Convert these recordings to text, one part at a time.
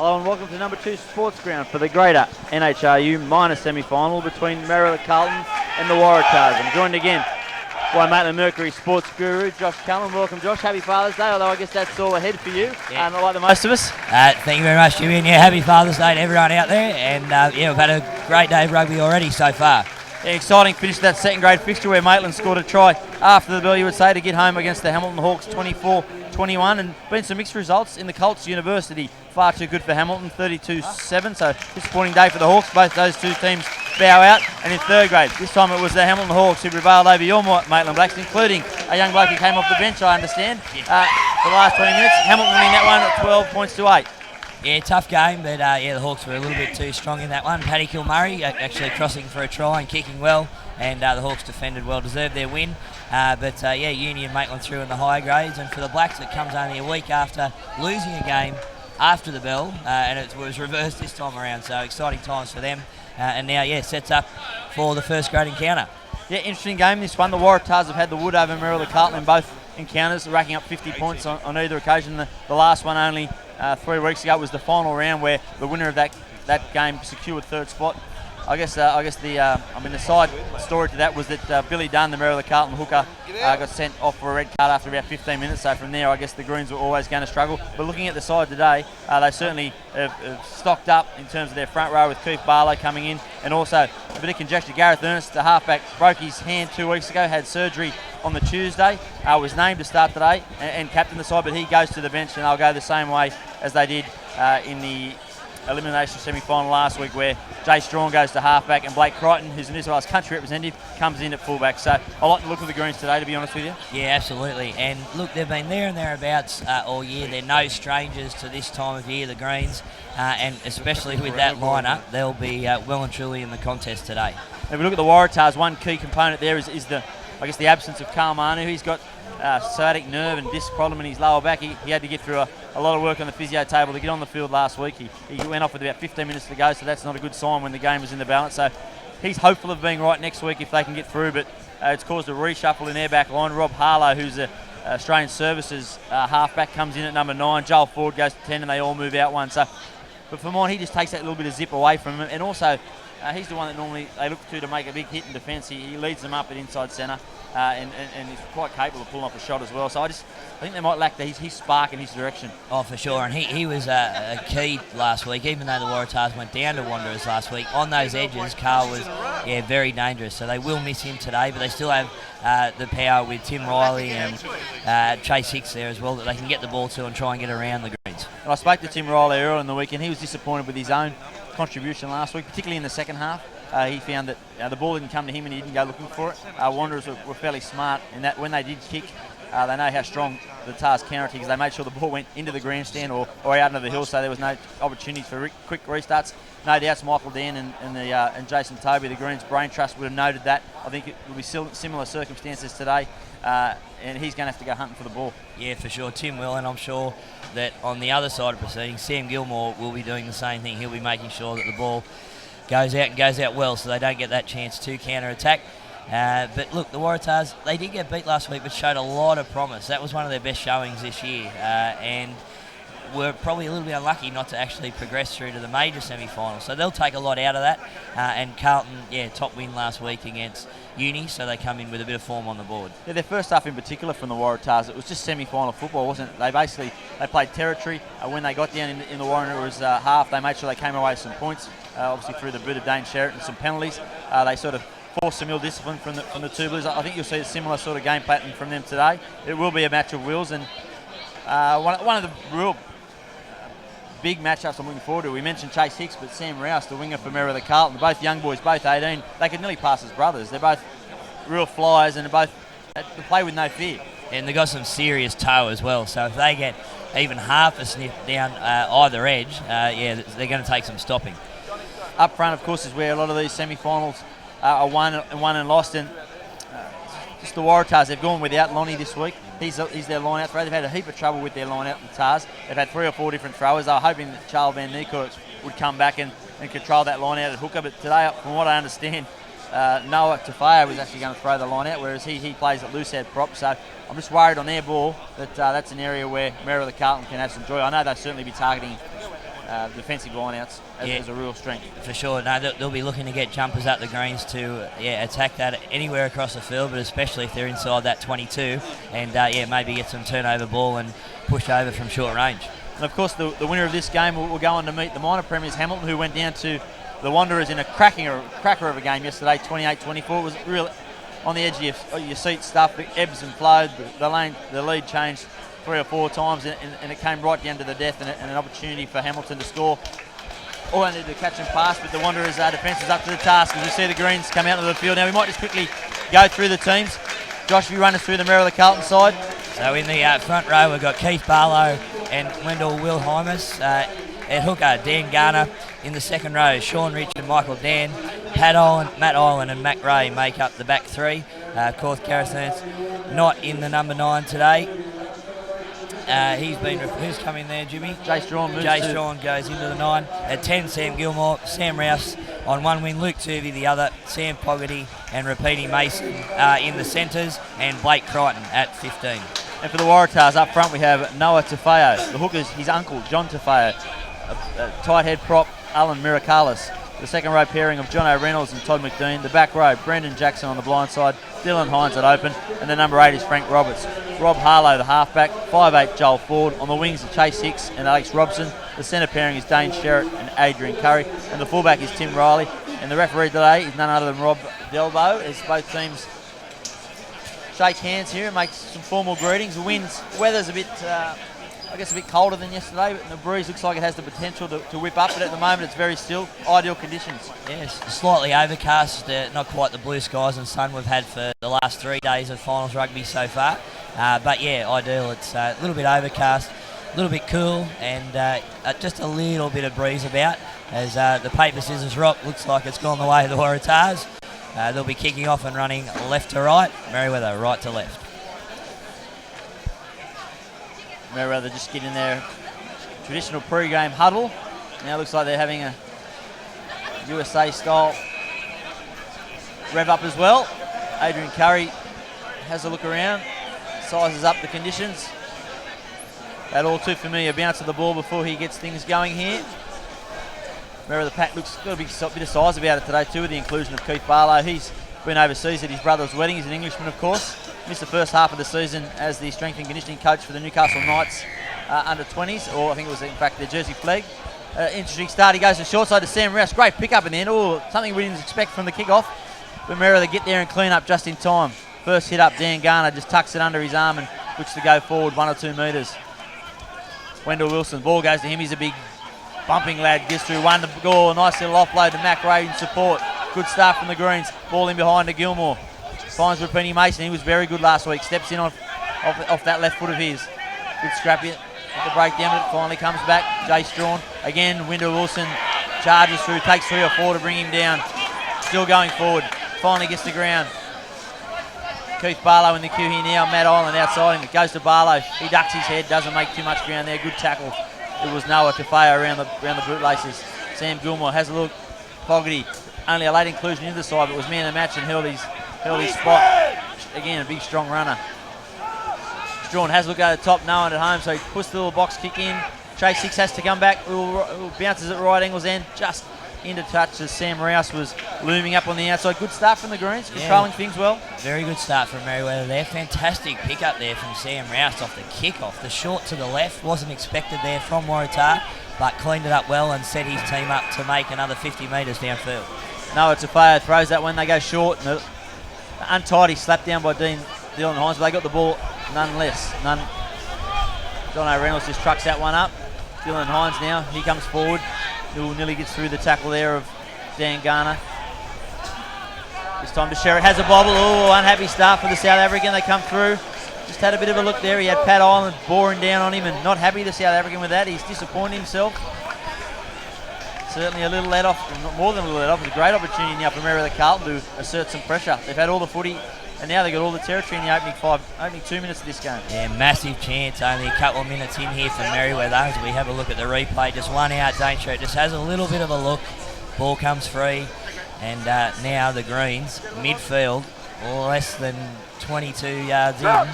Hello and welcome to number 2 Sports Ground for the greater NHRU minor semi-final between Merewether, Carlton and the Waratahs. I'm joined again by Maitland Mercury sports guru, Josh Cullen. Welcome, Josh. Happy Father's Day, although I guess that's all ahead for you, not like the most of us. Thank you very much, Jimmy. And happy Father's Day to everyone out there. And we've had a great day of rugby already so far. Yeah, exciting finish to that second grade fixture where Maitland scored a try after the bell, you would say, to get home against the Hamilton Hawks 24-21, and been some mixed results in the Colts University. Far too good for Hamilton, 32-7, so disappointing day for the Hawks. Both those two teams bow out. And in third grade, this time it was the Hamilton Hawks who prevailed over your Maitland Blacks, including a young bloke who came off the bench, I understand, for the last 20 minutes. Hamilton winning that one at 12 points to 8. Yeah, tough game, but the Hawks were a little bit too strong in that one. Paddy Kilmurray actually crossing for a try and kicking well, and the Hawks defended well, deserved their win. Uni and Maitland through in the higher grades, and for the Blacks it comes only a week after losing a game after the bell, and it was reversed this time around, so exciting times for them, and now sets up for the first grade encounter. Yeah, interesting game this one. The Waratahs have had the wood over Merewether Carlton in both encounters, racking up 50 points on either occasion. The last one only 3 weeks ago was the final round where the winner of that game secured third spot. The side story to that was that Billy Dunn, the Merewether Carlton hooker, got sent off for a red card after about 15 minutes. So from there, I guess the Greens were always going to struggle. But looking at the side today, they certainly have stocked up in terms of their front row with Keith Barlow coming in, and also a bit of conjecture. Gareth Ernest, the halfback, broke his hand 2 weeks ago, had surgery on the Tuesday, was named to start today and captain the side, but he goes to the bench, and they'll go the same way as they did in the elimination semi-final last week, where Jay Strawn goes to halfback and Blake Crichton, who's a New South Wales country representative, comes in at fullback. So I like the look of the Greens today, to be honest with you. Yeah, absolutely. And look, they've been there and thereabouts all year. They're no strangers to this time of year, the Greens, and especially with that lineup, they'll be well and truly in the contest today. If we look at the Waratahs, one key component there is the absence of Karl Manu. He's got sciatic nerve and disc problem in his lower back. He had to get through a lot of work on the physio table to get on the field last week. He went off with about 15 minutes to go, so that's not a good sign when the game is in the balance. So he's hopeful of being right next week if they can get through, but it's caused a reshuffle in their back line. Rob Harlow, who's a Australian Services halfback, comes in at number 9. Joel Ford goes to 10, and they all move out one. So, but for mine, he just takes that little bit of zip away from him, and also he's the one that normally they look to make a big hit in defence. He leads them up at inside centre, and he's quite capable of pulling off a shot as well. So I think they might lack his spark and his direction. Oh, for sure. And he was a key last week, even though the Waratahs went down to Wanderers last week. On those edges, Carl was very dangerous. So they will miss him today, but they still have the power with Tim Riley and Chase Hicks there as well, that they can get the ball to and try and get around the Greens. And I spoke to Tim Riley earlier in the week, and he was disappointed with his own contribution last week, particularly in the second half. He found that the ball didn't come to him and he didn't go looking for it. Wanderers were fairly smart in that when they did kick, they know how strong the Tars countered, because they made sure the ball went into the grandstand or out into the hill, so there was no opportunities for quick restarts. No doubts Michael Dan and Jason Toby, the Greens brain trust, would have noted that. I think it will be similar circumstances today, and he's going to have to go hunting for the ball. Yeah, for sure. Tim will, and I'm sure that on the other side of proceedings, Sam Gilmore will be doing the same thing. He'll be making sure that the ball goes out well, so they don't get that chance to counter-attack. But look, the Waratahs, they did get beat last week, but showed a lot of promise. That was one of their best showings this year, and were probably a little bit unlucky not to actually progress through to the major semi-final. So they'll take a lot out of that. And Carlton, top win last week against Uni, so they come in with a bit of form on the board. Yeah, their first half in particular from the Waratahs, it was just semi-final football, wasn't it? They played territory. When they got down in the Warren, it was half. They made sure they came away with some points, obviously through the boot of Dane Sherritt and some penalties. They sort of forced some ill discipline from the two Blues. I think you'll see a similar sort of game pattern from them today. It will be a match of wills, and one of the real big matchups I'm looking forward to. We mentioned Chase Hicks, but Sam Rouse, the winger for Merewether Carlton, both young boys, both 18. They could nearly pass as brothers. They're both real flyers, and they play with no fear. And they've got some serious toe as well, so if they get even half a sniff down either edge, they're going to take some stopping. Up front, of course, is where a lot of these semi-finals are won and lost, and just the Waratahs, they've gone without Lonnie this week. He's their line-out thrower. They've had a heap of trouble with their line-out in the Tars. They've had 3 or 4 different throwers. They were hoping that Charles Van Niekerk would come back and control that line-out at hooker, but today, from what I understand, Noah Tafaya was actually going to throw the line out, whereas he plays at loose head prop. So I'm just worried on their ball that that's an area where Merewether Carlton can have some joy. I know they'll certainly be targeting defensive lineouts as a real strength. For sure. No, they'll be looking to get jumpers up the greens to attack that anywhere across the field, but especially if they're inside that 22 and maybe get some turnover ball and push over from short range. And of course the winner of this game will go on to meet the minor premiers Hamilton, who went down to the Wanderers in a cracker of a game yesterday, 28-24. It was really on the edge of your seat stuff. It ebbs and flowed. The lead changed 3 or 4 times, and it came right down to the death, and an opportunity for Hamilton to score. All they needed to catch and pass, but the Wanderers' defence is up to the task. As you see the Greens come out of the field. Now we might just quickly go through the teams. Josh, if you run us through the Merewether Carlton side. So in the front row we've got Keith Barlow and Wendell Wilheimus. At hooker, Dan Garner. In the second row, Sean Rich and Michael Dan. Matt Island and Mac Ray make up the back 3. Korth Karasans not in the number 9 today. Who's coming there, Jimmy? Jay Strawn goes into the 9. At 10, Sam Gilmore, Sam Rouse on one wing, Luke Turvey the other, Sam Poggety and Repeating Mason in the centres, and Blake Crichton at 15. And for the Waratahs up front, we have Noah Tafeo. The hookers, his uncle, John Tafeo. A tight head prop, Alan Mirakalis. The second row pairing of John O'Reynolds and Todd McDean. The back row, Brendan Jackson on the blind side, Dylan Hines at open, and the number 8 is Frank Roberts. Rob Harlow, the halfback, 5'8", Joel Ford. On the wings, Chase Hicks and Alex Robson. The centre pairing is Dane Sherritt and Adrian Curry, and the fullback is Tim Riley. And the referee today is none other than Rob Delbo, as both teams shake hands here and make some formal greetings. The weather's a bit, a bit colder than yesterday, but the breeze looks like it has the potential to whip up, but at the moment it's very still. Ideal conditions. Yes, slightly overcast, not quite the blue skies and sun we've had for the last 3 days of finals rugby so far. But yeah, ideal. It's a little bit overcast, a little bit cool, and just a little bit of breeze about, as the paper, scissors, rock looks like it's gone the way of the Waratahs. They'll be kicking off and running left to right, Merewether right to left. Merewether just getting their traditional pre-game huddle. Now looks like they're having a USA-style rev up as well. Adrian Curry has a look around, sizes up the conditions. That all too familiar bounce of the ball before he gets things going here. Merewether pack looks got a bit of size about it today too, with the inclusion of Keith Barlow. He's been overseas at his brother's wedding. He's an Englishman, of course. Missed the first half of the season as the strength and conditioning coach for the Newcastle Knights under 20s, or I think it was in fact their Jersey flag. Interesting start. He goes to short side to Sam Rouse. Great pick up in the end. Oh, something we didn't expect from the kick-off. But Merewether get there and clean up just in time. First hit up, Dan Garner just tucks it under his arm and looks to go forward 1 or 2 metres. Wendell Wilson, ball goes to him. He's a big bumping lad. Gets through one to goal. Nice little offload to Mac Ray in support. Good start from the Greens. Ball in behind to Gilmore. Finds Repeating Mason. He was very good last week. Steps in off that left foot of his. Good scrappy at the breakdown, but it finally comes back. Jay Strawn. Again, Wendell Wilson charges through. Takes 3 or 4 to bring him down. Still going forward. Finally gets to ground. Keith Barlow in the queue here now. Matt Island outside him. It goes to Barlow. He ducks his head. Doesn't make too much ground there. Good tackle. It was Noah Tafeo around the bootlaces. Sam Gilmore has a look. Fogarty, only a late inclusion into the side, but was man of the match and held his spot. Again, a big, strong runner. Strawn has a look at the top, no one at home, so he puts the little box kick in. Chase Hicks has to come back. Bounces at right angles then, just into touch as Sam Rouse was looming up on the outside. Good start from the Greens, controlling things well. Very good start from Merewether there. Fantastic pick up there from Sam Rouse off the kick-off. The short to the left wasn't expected there from Waratah, but cleaned it up well and set his team up to make another 50 metres downfield. Noah Tafeo throws that when they go short. And untidy slap down by Dylan Hines, but they got the ball nonetheless. John O'Reynolds just trucks that one up. Dylan Hines now, he comes forward. He nearly gets through the tackle there of Dan Garner. This time to Sherritt, has a bobble. Oh, unhappy start for the South African. They come through. Just had a bit of a look there. He had Pat Island boring down on him, and not happy, the South African, with that. He's disappointed himself. Certainly a little let off, more than a little let off. It's a great opportunity now for Merewether Carlton to assert some pressure. They've had all the footy, and now they've got all the territory in the opening 2 minutes of this game. Yeah, massive chance. Only a couple of minutes in here for Merewether as we have a look at the replay. Just one out, Dane Sherritt just has a little bit of a look. Ball comes free, and now the Greens, midfield, less than 22 yards in.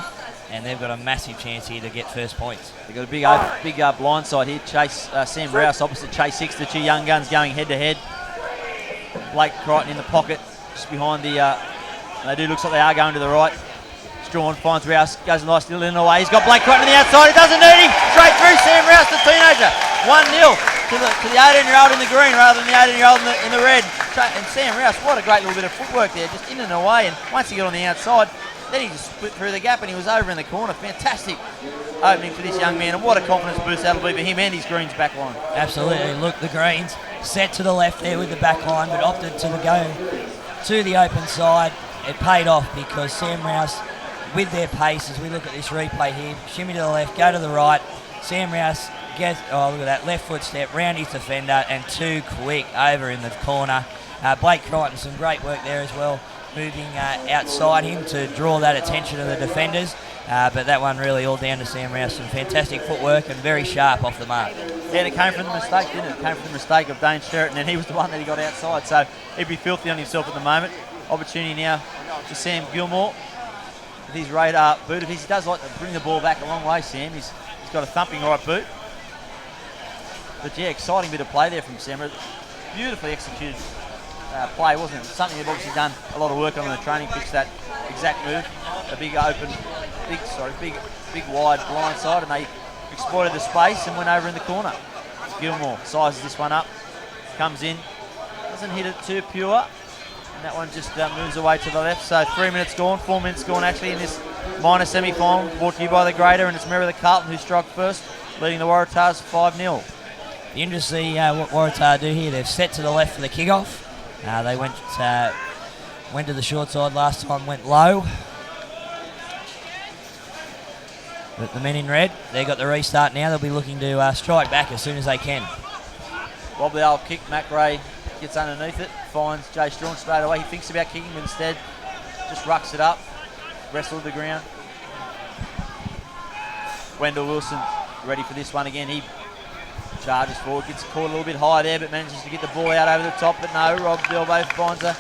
and they've got a massive chance here to get first points. They've got a big blind side here. Chase Sam Rouse opposite Chase Six, the two young guns going head to head. Blake Crichton in the pocket, just behind the. They do looks like they are going to the right. Strawn finds Rouse, goes a nice little in the way. He's got Blake Crichton on the outside. He doesn't need him. Straight through Sam Rouse, the teenager. 1-0 to the 18-year-old in the green rather than the 18-year-old in the red. And Sam Rouse, what a great little bit of footwork there, just in and away. And once he got on the outside, then he just split through the gap and he was over in the corner. Fantastic opening for this young man, and what a confidence boost that'll be for him and his Greens back line. Absolutely. Look, the Greens set to the left there with the back line, but opted to go to the open side. It paid off because Sam Rouse, with their pace, as we look at this replay here, shimmy to the left, go to the right. Sam Rouse gets, oh look at that, left foot step, round his defender, and too quick over in the corner. Blake Crichton, some great work there as well, moving outside him to draw that attention of the defenders. But that one really all down to Sam Rouse. Some fantastic footwork and very sharp off the mark. Yeah, and it came from the mistake, didn't it? It came from the mistake of Dane Sherritt, and he was the one that he got outside. So he'd be filthy on himself at the moment. Opportunity now for Sam Gilmore with his radar boot of his. He does like to bring the ball back a long way, Sam. He's got a thumping right boot. But yeah, exciting bit of play there from Sam. Beautifully executed play, wasn't it? Something they've obviously done a lot of work on in the training pitch, that exact move. A big open, big wide blind side, and they exploited the space and went over in the corner. Gilmore sizes this one up, comes in, doesn't hit it too pure, and that one just moves away to the left. So 3 minutes gone, 4 minutes gone actually in this minor semi-final, brought to you by the Greater, and it's Merewether Carlton who struck first, leading the Waratahs 5-0. Be interesting to see what Waratah do here. They've set to the left for the kickoff. They went to the short side last time, went low. But the men in red, they've got the restart now. They'll be looking to strike back as soon as they can. Wobbly old kick, Mac Ray gets underneath it, finds Jay Strawn straight away. He thinks about kicking, but instead just rucks it up, wrestled the ground. Wendell Wilson ready for this one again. He charges forward, gets caught a little bit high there, but manages to get the ball out over the top. But no, Rob Delbo finds a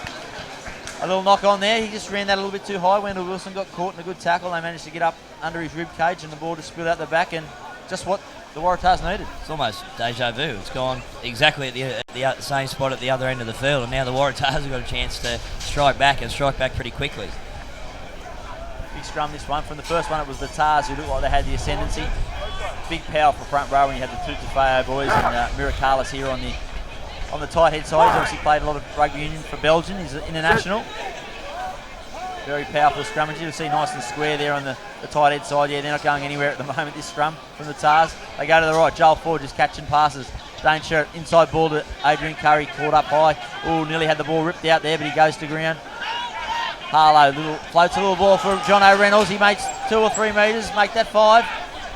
little knock on there. He just ran that a little bit too high. Wendell Wilson got caught in a good tackle. They managed to get up under his rib cage, and the ball just spilled out the back, and just what the Waratahs needed. It's almost deja vu. It's gone exactly at the same spot at the other end of the field, and now the Waratahs have got a chance to strike back and strike back pretty quickly. Big scrum this one. From the first one, it was the Tars who looked like they had the ascendancy. Big powerful front row when you had the two Tafeo boys and Miracalis here on the tight head side. He's obviously played a lot of rugby union for Belgium. He's an international. Very powerful scrummage. You'll see nice and square there on the tight head side. Yeah, they're not going anywhere at the moment, this scrum from the Tars. They go to the right. Joel Ford just catching passes. Dane Sherritt inside ball to Adrian Curry, caught up high. Oh, nearly had the ball ripped out there, but he goes to ground. Harlow floats a little ball for John O'Reynolds. He makes 2 or 3 metres, make that 5.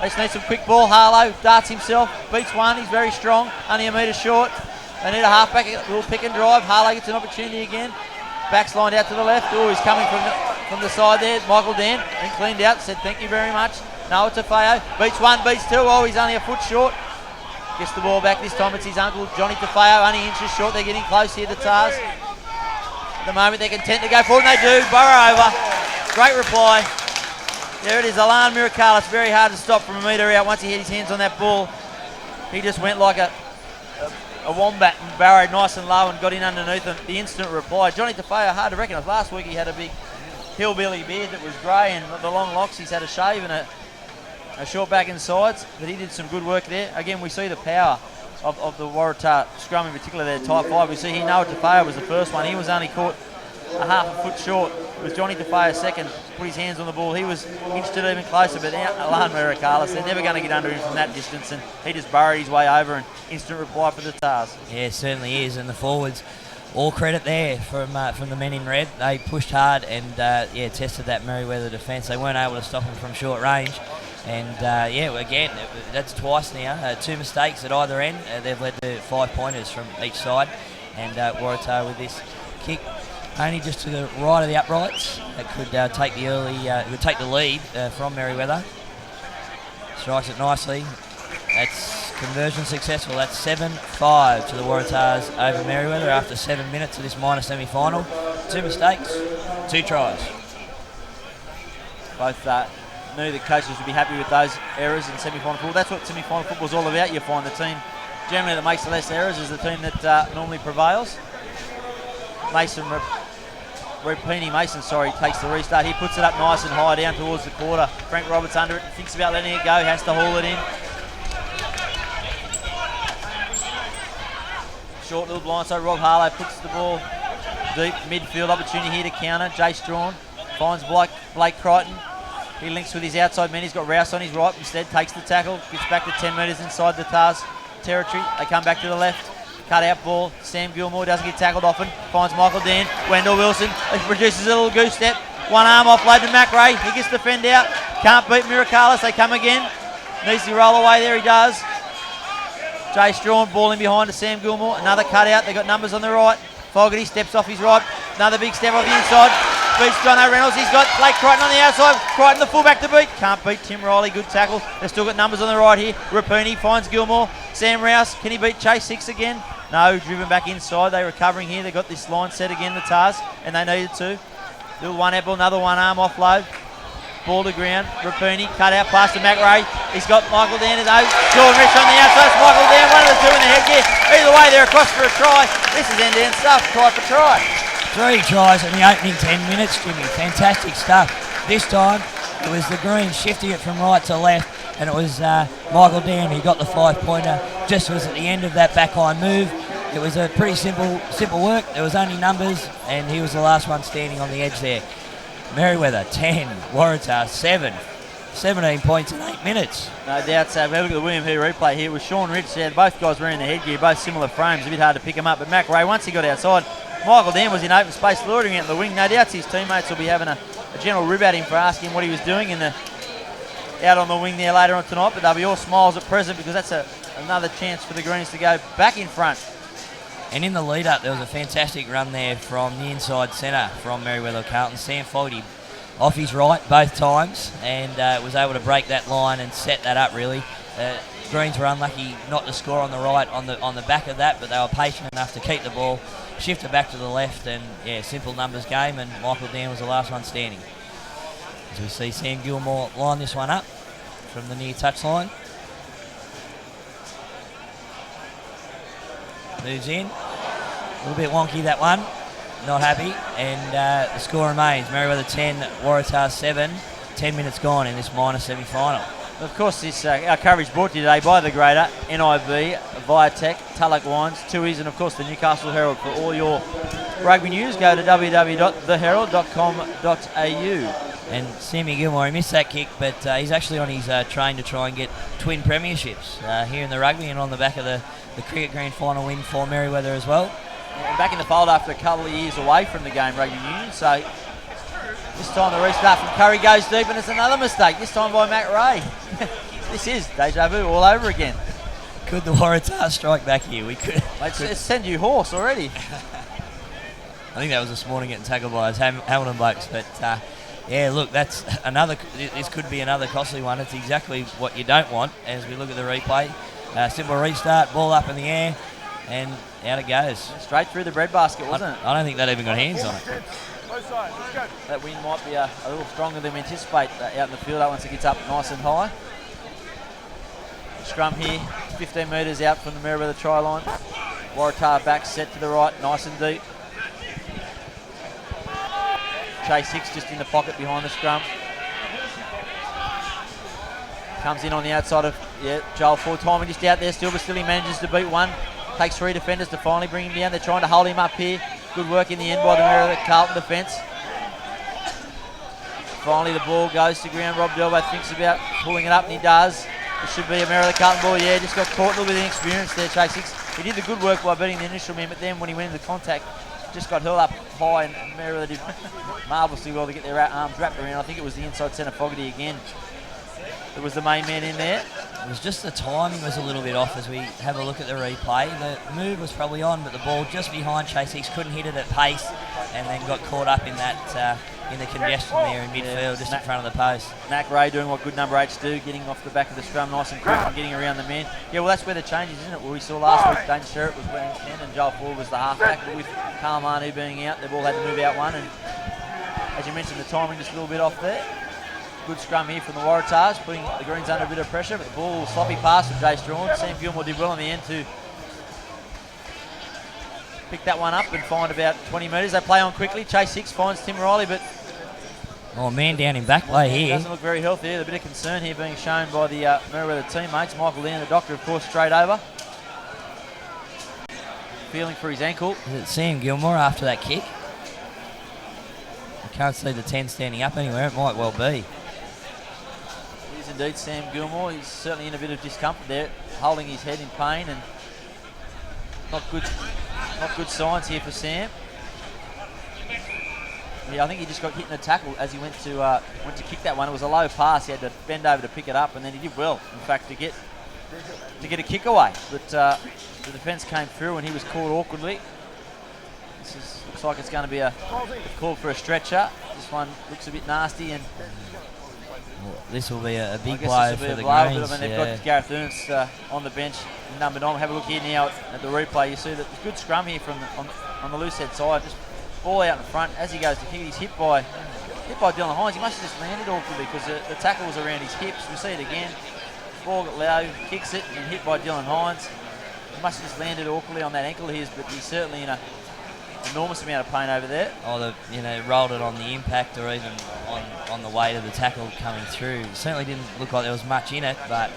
They just need some quick ball. Harlow darts himself, beats one. He's very strong, only a metre short. They need a halfback, a little pick and drive. Harlow gets an opportunity again. Backs lined out to the left. Oh, he's coming from the side there. Michael Dan, been cleaned out, said thank you very much. Noah Tafeo, beats one, beats two. Oh, he's only a foot short. Gets the ball back. This time it's his uncle, Johnny Tafeo, only inches short. They're getting close here, the Tars. At the moment, they're content to go forward, and they do. Burrow over. Great reply. There it is, Alan Miracalis. Very hard to stop from a metre out once he had his hands on that ball. He just went like a wombat and burrowed nice and low and got in underneath him. The instant reply. Johnny Tafeo, hard to recognise. Last week he had a big hillbilly beard that was grey and the long locks. He's had a shave and a short back and sides, but he did some good work there. Again, we see the power of the Waratah scrum, in particular their type 5. We see here Noah Tafeo was the first one. He was only caught a half a foot short. It was Johnny Tafeo second, put his hands on the ball. He was inched it even closer, but Alan Miracalis, they're never going to get under him from that distance, and he just burrowed his way over, and instant reply for the Tars. Yeah, it certainly is, and the forwards, all credit there from the men in red. They pushed hard and tested that Merewether defence. They weren't able to stop him from short range. And again, that's twice now. 2 mistakes at either end. They've led to 5 pointers from each side. And Waratah with this kick only just to the right of the uprights. That could take the lead from Merewether. Strikes it nicely. That's conversion successful. That's 7-5 to the Waratahs over Merewether after 7 minutes of this minor semi-final. 2 mistakes, 2 tries. Both knew the coaches would be happy with those errors in semi-final football. That's what semi-final football is all about. You find the team generally that makes the less errors is the team that normally prevails. Mason takes the restart. He puts it up nice and high down towards the quarter. Frank Roberts under it, thinks about letting it go, has to haul it in. Short little blindside. Rob Harlow puts the ball deep. Midfield opportunity here to counter. Jay Strawn finds Blake Crichton. He links with his outside man. He's got Rouse on his right. Instead takes the tackle. Gets back to 10 metres inside the Tars territory. They come back to the left. Cut out ball. Sam Gilmore doesn't get tackled often. Finds Michael Dan. Wendell Wilson produces a little goose step. One arm offload to Mac Ray. He gets the fend out. Can't beat Miracalis. They come again. Needs to roll away there. He does. Jay Strawn balling behind to Sam Gilmore. Another cut out. They got numbers on the right. Fogarty steps off his right. Another big step off the inside. Beats John O'Reynolds. He's got Blake Crichton on the outside. Crichton the fullback to beat. Can't beat Tim Riley. Good tackle. They've still got numbers on the right here. Rapini finds Gilmore. Sam Rouse. Can he beat Chase Six again? No. Driven back inside. They're recovering here. They've got this line set again, the Tars, and they needed to. Little one apple. Another one arm offload. Ball to ground. Rapini cut out past to Mac Ray. He's got Michael Dan to know. Jordan Rich on the outside. It's Michael Dan. One of the two in the headgear. Either way, they're across for a try. This is end-to-end stuff. Try for try. 3 tries in the opening 10 minutes, Jimmy. Fantastic stuff. This time, it was the Greens shifting it from right to left, and it was Michael Dan who got the 5-pointer. Just was at the end of that backline move. It was a pretty simple work. There was only numbers, and he was the last one standing on the edge there. Merewether 10, Waratah 7. 17 points in 8 minutes. No doubt. So we look at the William Hugh replay here with Sean Rich there. Both guys were in the headgear, both similar frames. A bit hard to pick them up, but Mac Ray, once he got outside, Michael Dan was in open space, luring out the wing. No doubt his teammates will be having a general rib at him for asking what he was doing out on the wing there later on tonight, but they'll be all smiles at present because that's another chance for the Greens to go back in front. And in the lead-up, there was a fantastic run there from the inside centre from Merewether Carlton. Sam Fogarty off his right both times and was able to break that line and set that up, really. Greens were unlucky not to score on the right on the back of that, but they were patient enough to keep the ball, shift it back to the left, and simple numbers game, and Michael Dan was the last one standing. As we see Sam Gilmore line this one up from the near touchline. Moves in. A little bit wonky, that one. Not happy. And the score remains Merewether 10, Waratah 7. 10 minutes gone in this minor semi-final. Of course, this our coverage brought to you today by the Greater, NIB, Viatech, Tulloch Wines, Tui's, and of course the Newcastle Herald. For all your rugby news, go to www.theherald.com.au. And Sammy Gilmore, he missed that kick, but he's actually on his train to try and get twin premierships here in the rugby and on the back of the cricket grand final win for Merewether as well. And back in the fold after a couple of years away from the game, rugby union. So this time the restart from Curry goes deep, and it's another mistake, this time by Matt Ray. This is deja vu all over again. Could the Waratah strike back here? We could. Let's send you horse already. I think that was this morning getting tackled by those Hamilton blokes, but look, that's another. This could be another costly one. It's exactly what you don't want as we look at the replay. Simple restart, ball up in the air, and out it goes. Straight through the breadbasket, wasn't it? I don't think that even got hands on it. That wind might be a little stronger than we anticipate out in the field once it gets up nice and high. Scrum here, 15 metres out from the Merewether try line. Waratah back set to the right, nice and deep. Chase Hicks just in the pocket behind the scrum. Comes in on the outside of Joel Ford. Timing just out there still, but still he manages to beat one. Takes 3 defenders to finally bring him down. They're trying to hold him up here. Good work in the end by the Merewether Carlton defence. Finally the ball goes to ground. Rob Delbo thinks about pulling it up, and he does. It should be a Merewether Carlton ball. Yeah, just got caught a little bit of inexperience there, Chase Hicks. He did the good work by beating the initial man, but then when he went into contact, just got hurled up high, and Merewether did marvellously well to get their arms wrapped around. I think it was the inside centre Fogarty again. It was the main man in there. It was just the timing was a little bit off as we have a look at the replay. The move was probably on, but the ball just behind Chase Hicks couldn't hit it at pace, and then got caught up in that in the congestion there in midfield, just in front of the post. Mac Ray doing what good number 8s do, getting off the back of the scrum nice and quick and getting around the man. Yeah, well that's where the change is, isn't it? Well, we saw last week Dane Sherritt was wearing 10 and Joel Ford was the halfback, but with Karl Manu being out, they've all had to move out one, and as you mentioned, the timing just a little bit off there. Good scrum here from the Waratahs, putting the Greens under a bit of pressure, but the ball, sloppy pass from Jay Strawn. Sam Gilmore did well in the end to pick that one up and find about 20 metres. They play on quickly. Chase Hicks finds Tim Riley, but Oh, man down in back play here. Doesn't look very healthy either. A bit of concern here being shown by the Merewether teammates. Michael Leon, the doctor, of course, straight over. Feeling for his ankle. Is it Sam Gilmore after that kick? I can't see the 10 standing up anywhere. It might well be. It is indeed Sam Gilmore. He's certainly in a bit of discomfort there, holding his head in pain, and not good signs here for Sam. Yeah, I think he just got hit in the tackle as he went to kick that one. It was a low pass. He had to bend over to pick it up, and then he did well, in fact, to get a kick away. But the defence came through, and he was caught awkwardly. Looks like it's going to be a call for a stretcher. This one looks a bit nasty, and this will be a big blow for the Greens. But they've got Gareth Ernst on the bench, number 9. Have a look here now at the replay. You see that there's good scrum here from on the loose head side. Just ball out in front as he goes to kick. He's hit by Dylan Hines. He must have just landed awkwardly because the tackle was around his hips. We see it again. Ball got low, kicks it, and hit by Dylan Hines. He must have just landed awkwardly on that ankle of his, but he's certainly in an enormous amount of pain over there. Or rolled it on the impact, or even on the weight of the tackle coming through. It certainly didn't look like there was much in it, but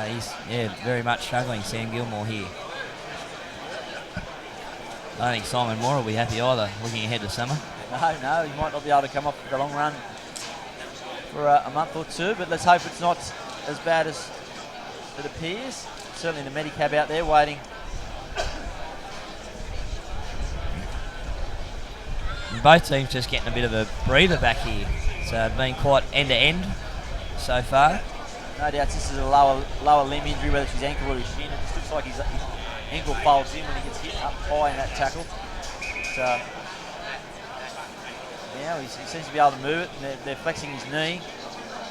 he's very much struggling, Sam Gilmore here. I don't think Simon Moore will be happy either, looking ahead to summer. No, he might not be able to come off the long run for a month or two, but let's hope it's not as bad as it appears. Certainly the Medicab out there waiting. And both teams just getting a bit of a breather back here. So it's been quite end-to-end so far. No doubt this is a lower limb injury, whether it's his ankle or his shin. It just looks like his ankle folds in when he gets hit up high in that tackle. So now he seems to be able to move it, and they're flexing his knee.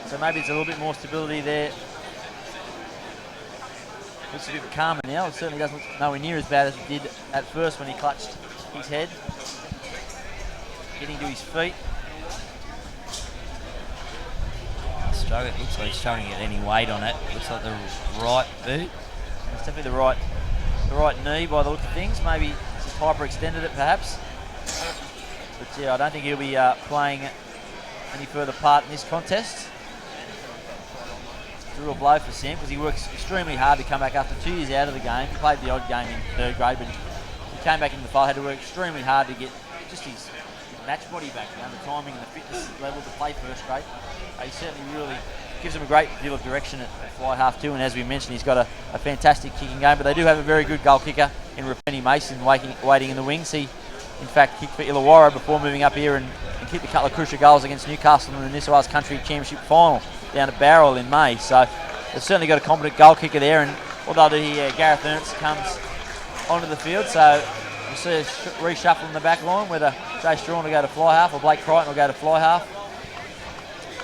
So maybe it's a little bit more stability there. Looks a bit calmer now. It certainly doesn't look nowhere near as bad as it did at first when he clutched his head. Getting to his feet. It looks like he's struggling to get any weight on it. Looks like the right boot. It's definitely the right knee by the look of things. Maybe he's hyperextended it perhaps. But yeah, I don't think he'll be playing any further part in this contest. It's a real blow for Sam because he works extremely hard to come back after 2 years out of the game. He played the odd game in third grade, but he came back into the fold, had to work extremely hard to get just his match body back down, the timing and the fitness level to play first grade. He certainly really gives him a great deal of direction at fly half 2, and as we mentioned, he's got a fantastic kicking game, but they do have a very good goal kicker in Rapini Mason waiting in the wings. He, in fact, kicked for Illawarra before moving up here and kicked a couple of crucial goals against Newcastle in the New South Wales Country Championship final down at Barrel in May. So they've certainly got a competent goal kicker there, and what they'll do here, Gareth Ernst comes onto the field, so we'll see a reshuffle in the back line, whether Jay Strawn will go to fly half or Blake Crichton will go to fly half.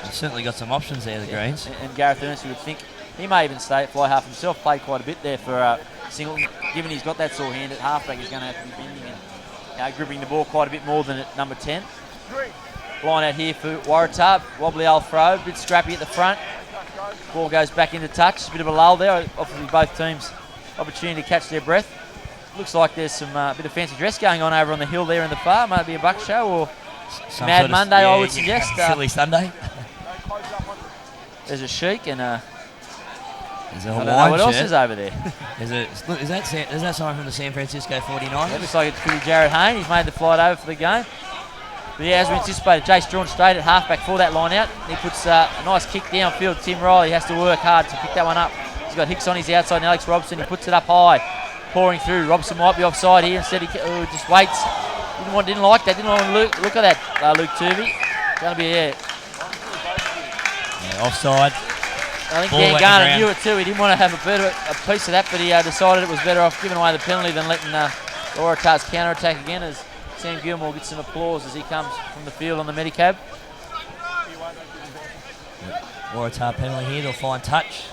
They've certainly got some options there, the Greens. And Gareth Ernst, you would think he may even stay at fly half himself, played quite a bit there for Singleton. Given he's got that sore hand at halfback, he's going to have to be bending and gripping the ball quite a bit more than at number 10. Line out here for Waratah, wobbly old throw, a bit scrappy at the front. Ball goes back into touch, a bit of a lull there, offering both teams opportunity to catch their breath. Looks like there's some bit of fancy dress going on over on the hill there in the far. Maybe a buck show or some Mad Monday, I would suggest. Silly Sunday. There's a Sheik and a there's a I Hawaiian don't know what else shirt. is over there. Is that someone from the San Francisco 49ers? It looks like it's pretty Jared Hayne. He's made the flight over for the game. But yeah, as we anticipated, Jay Strawn straight at halfback for that line out. He puts a nice kick downfield. Tim Riley has to work hard to pick that one up. He's got Hicks on his outside and Alex Robson. He puts it up high, pouring through. Robson might be offside here. Instead he just waits. Didn't like that. Didn't want to look at that, Luke Turvey. Going to be, offside. I think Dan Garner knew it too. He didn't want to have a piece of that, but he decided it was better off giving away the penalty than letting Waratah's counter-attack again, as Sam Gilmore gets some applause as he comes from the field on the Medicab. Waratah penalty here. They'll find touch.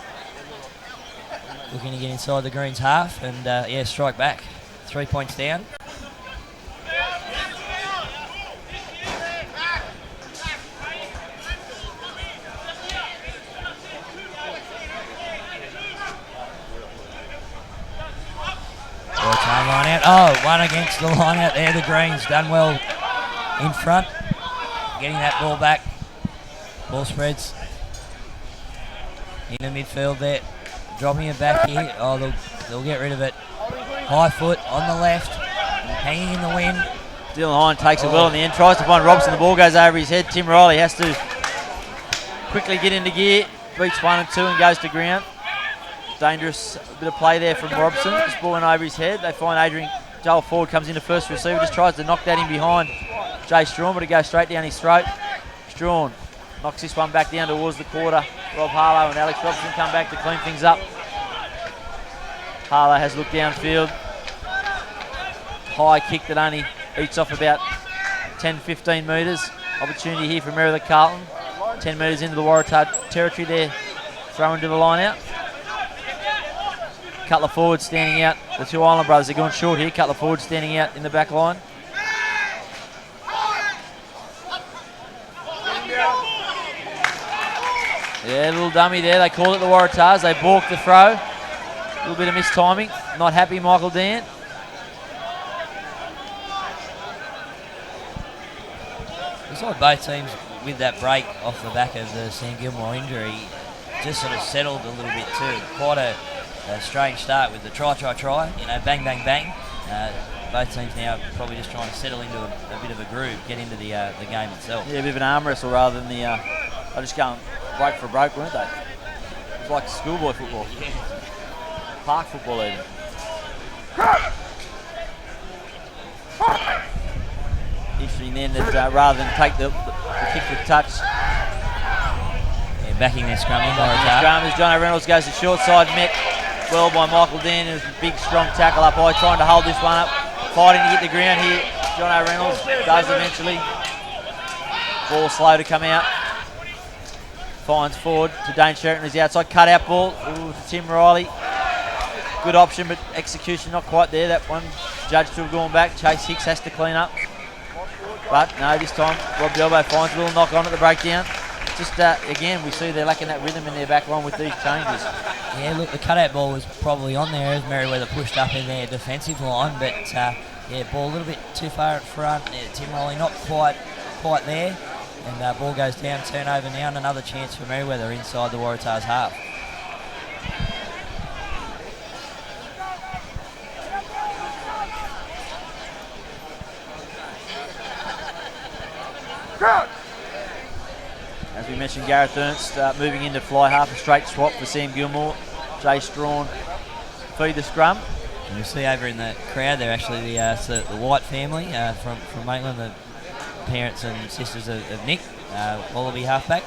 Looking to get inside the Greens half and, strike back. 3 points down. line out. Oh, one against the line out there. The Greens done well in front. Getting that ball back. Ball spreads in the midfield there. Dropping it back here. Oh, they'll get rid of it. High foot on the left. Hanging in the wind. Dylan Hine takes it well in the end. Tries to find Robson. The ball goes over his head. Tim Riley has to quickly get into gear. Beats 1 and 2 and goes to ground. Dangerous bit of play there from Robson. Just ball went over his head. They find Adrian Joel Ford comes into first receiver. Just tries to knock that in behind Jay Strawn, but it goes straight down his throat. Strawn knocks this one back down towards the quarter. Rob Harlow and Alex Robson come back to clean things up. Harlow has looked downfield. High kick that only eats off about 10-15 metres. Opportunity here for Merewether Carlton. 10 metres into the Waratah territory there. Throw into the line out. Cutler forward standing out. The two Island brothers are going short here. Cutler forward standing out in the back line. Yeah, little dummy there. They call it the Waratahs. They balk the throw. A little bit of mistiming. Not happy, Michael Dan. Looks like both teams with that break off the back of the Sam Gilmore injury just sort of settled a little bit too. Quite a strange start with the try, you know, bang, bang, bang. Both teams now probably just trying to settle into a bit of a groove, get into the game itself. Yeah, a bit of an arm wrestle rather than the... I just going break for a broke, weren't they? It was like schoolboy football. Park football even. Interesting then that rather than take the kick with touch. Yeah, backing their scrum in. Scrum as Jono Reynolds goes to short side, met well by Michael Dan. It was a big strong tackle up high, trying to hold this one up. Fighting to get the ground here. Jono Reynolds does eventually. Ball slow to come out. Finds forward to Dane Sheraton as the outside cut out ball. Ooh, to Tim Riley. Good option, but execution not quite there. That one judged to have gone back. Chase Hicks has to clean up. But no, this time Rob Delbo finds a little knock on at the breakdown. Just again, we see they're lacking that rhythm in their back line with these changes. Yeah, look, the cutout ball was probably on there as Merewether pushed up in their defensive line, but yeah, ball a little bit too far in front. Yeah, Tim Riley not quite there. And ball goes down, turnover now, and another chance for Merewether inside the Waratahs half. As we mentioned, Gareth Ernst moving into fly half, a straight swap for Sam Gilmore. Jay Strawn feed the scrum. And you see over in the crowd there actually the White family from Maitland, the parents and sisters of Nick, Wallaby halfback,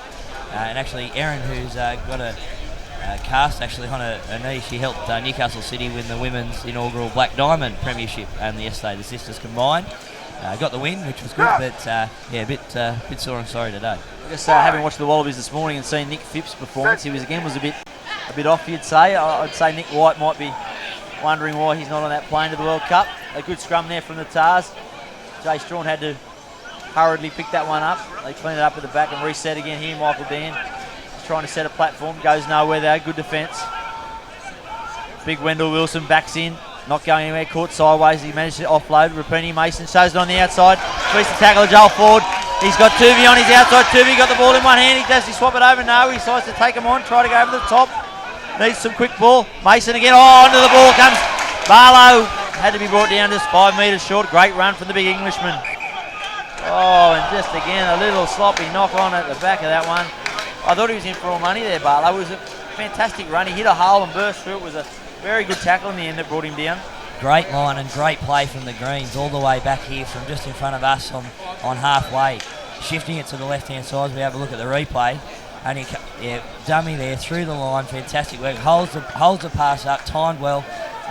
and actually Erin, who's got a cast actually on her knee. She helped Newcastle City win the women's inaugural Black Diamond Premiership and yesterday the sisters combined. Got the win, which was good, but a bit sore and sorry today. Just having watched the Wallabies this morning and seen Nick Phipps' performance, he was a bit off, you'd say. I'd say Nick White might be wondering why he's not on that plane to the World Cup. A good scrum there from the Tars. Jay Strawn had to hurriedly pick that one up. They clean it up at the back and reset again here. Michael Dan is trying to set a platform, goes nowhere there. Good defence. Big Wendell Wilson backs in, not going anywhere, caught sideways. He managed to offload. Rapini Mason shows it on the outside. Beats the tackle of Joel Ford. He's got Tuvey on his outside. Tuvey got the ball in one hand. Does he swap it over? No, he decides to take him on, try to go over the top. Needs some quick ball. Mason again. Oh, onto the ball comes Barlow. Had to be brought down just 5 metres short. Great run from the big Englishman. Oh, and just again a little sloppy knock on at the back of that one. I thought he was in for all money there, Barlow. It was a fantastic run. He hit a hole and burst through. It was a very good tackle in the end that brought him down. Great line and great play from the Greens all the way back here from just in front of us on halfway. Shifting it to the left-hand side as we have a look at the replay. Only dummy there through the line. Fantastic work. Holds the pass up, timed well.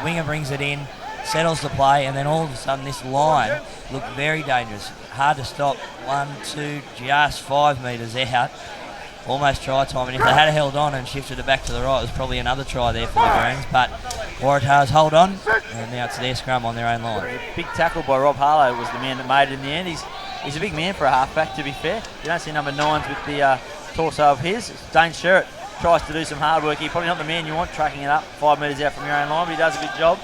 Winger brings it in, settles the play, and then all of a sudden this line looked very dangerous. Hard to stop. 1, 2, just 5 metres out. Almost try time, and if they had held on and shifted it back to the right, there's probably another try there for the Greens, but Waratahs hold on, and now it's their scrum on their own line. A big tackle by Rob Harlow was the man that made it in the end. He's a big man for a halfback, to be fair. You don't see number 9s with the torso of his. Dane Sherritt tries to do some hard work here. Probably not the man you want tracking it up 5 metres out from your own line, but he does a good job.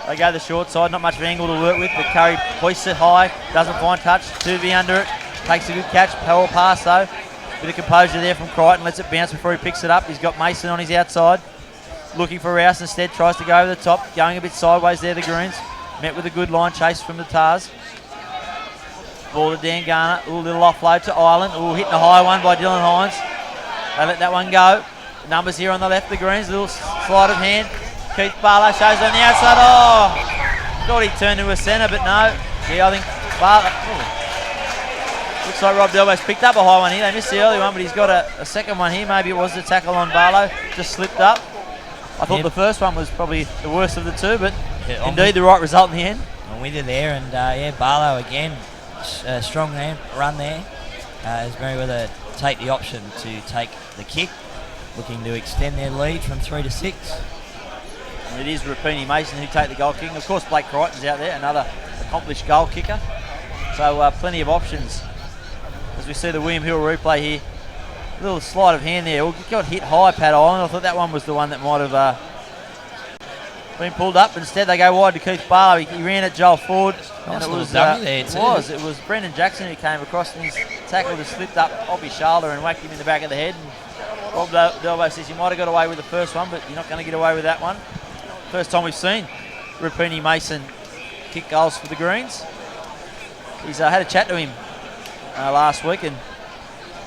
They go the short side, not much of an angle to work with, but Curry hoists it high, doesn't find touch. Tuvey under it, takes a good catch, power pass though. Bit of composure there from Crichton, lets it bounce before he picks it up. He's got Mason on his outside, looking for Rouse instead, tries to go over the top, going a bit sideways there, the Greens. Met with a good line chase from the Tars. Ball to Dan Garner, a little offload to Ireland, hitting a high one by Dylan Hines. They let that one go. Numbers here on the left, the Greens, a little sleight of hand. Keith Barlow shows on the outside. Thought he turned to a centre, but no. Yeah, I think Barlow. Looks like Rob Delbo's picked up a high one here. They missed the early one, but he's got a second one here. Maybe it was the tackle on Barlow, just slipped up. I thought the first one was probably the worst of the two, but indeed the right result in the end. I'm with you there, and Barlow again, strong run there. As Merewether take the option to take the kick, looking to extend their lead from 3 to 6. And it is Rapini Mason who take the goal kicking. Of course, Blake Crichton's out there, another accomplished goal kicker. So plenty of options. As we see the William Hill replay here, a little sleight of hand there. Got hit high, Pat Island. I thought that one was the one that might have been pulled up. Instead, they go wide to Keith Barlow. He ran at Joel Ford, and it was Brendan Jackson who came across, and his tackle just slipped up off his shoulder and whacked him in the back of the head. And Rob Delbo says you might have got away with the first one, but you're not going to get away with that one. First time we've seen Rapini Mason kick goals for the Greens. He's had a chat to him last week, and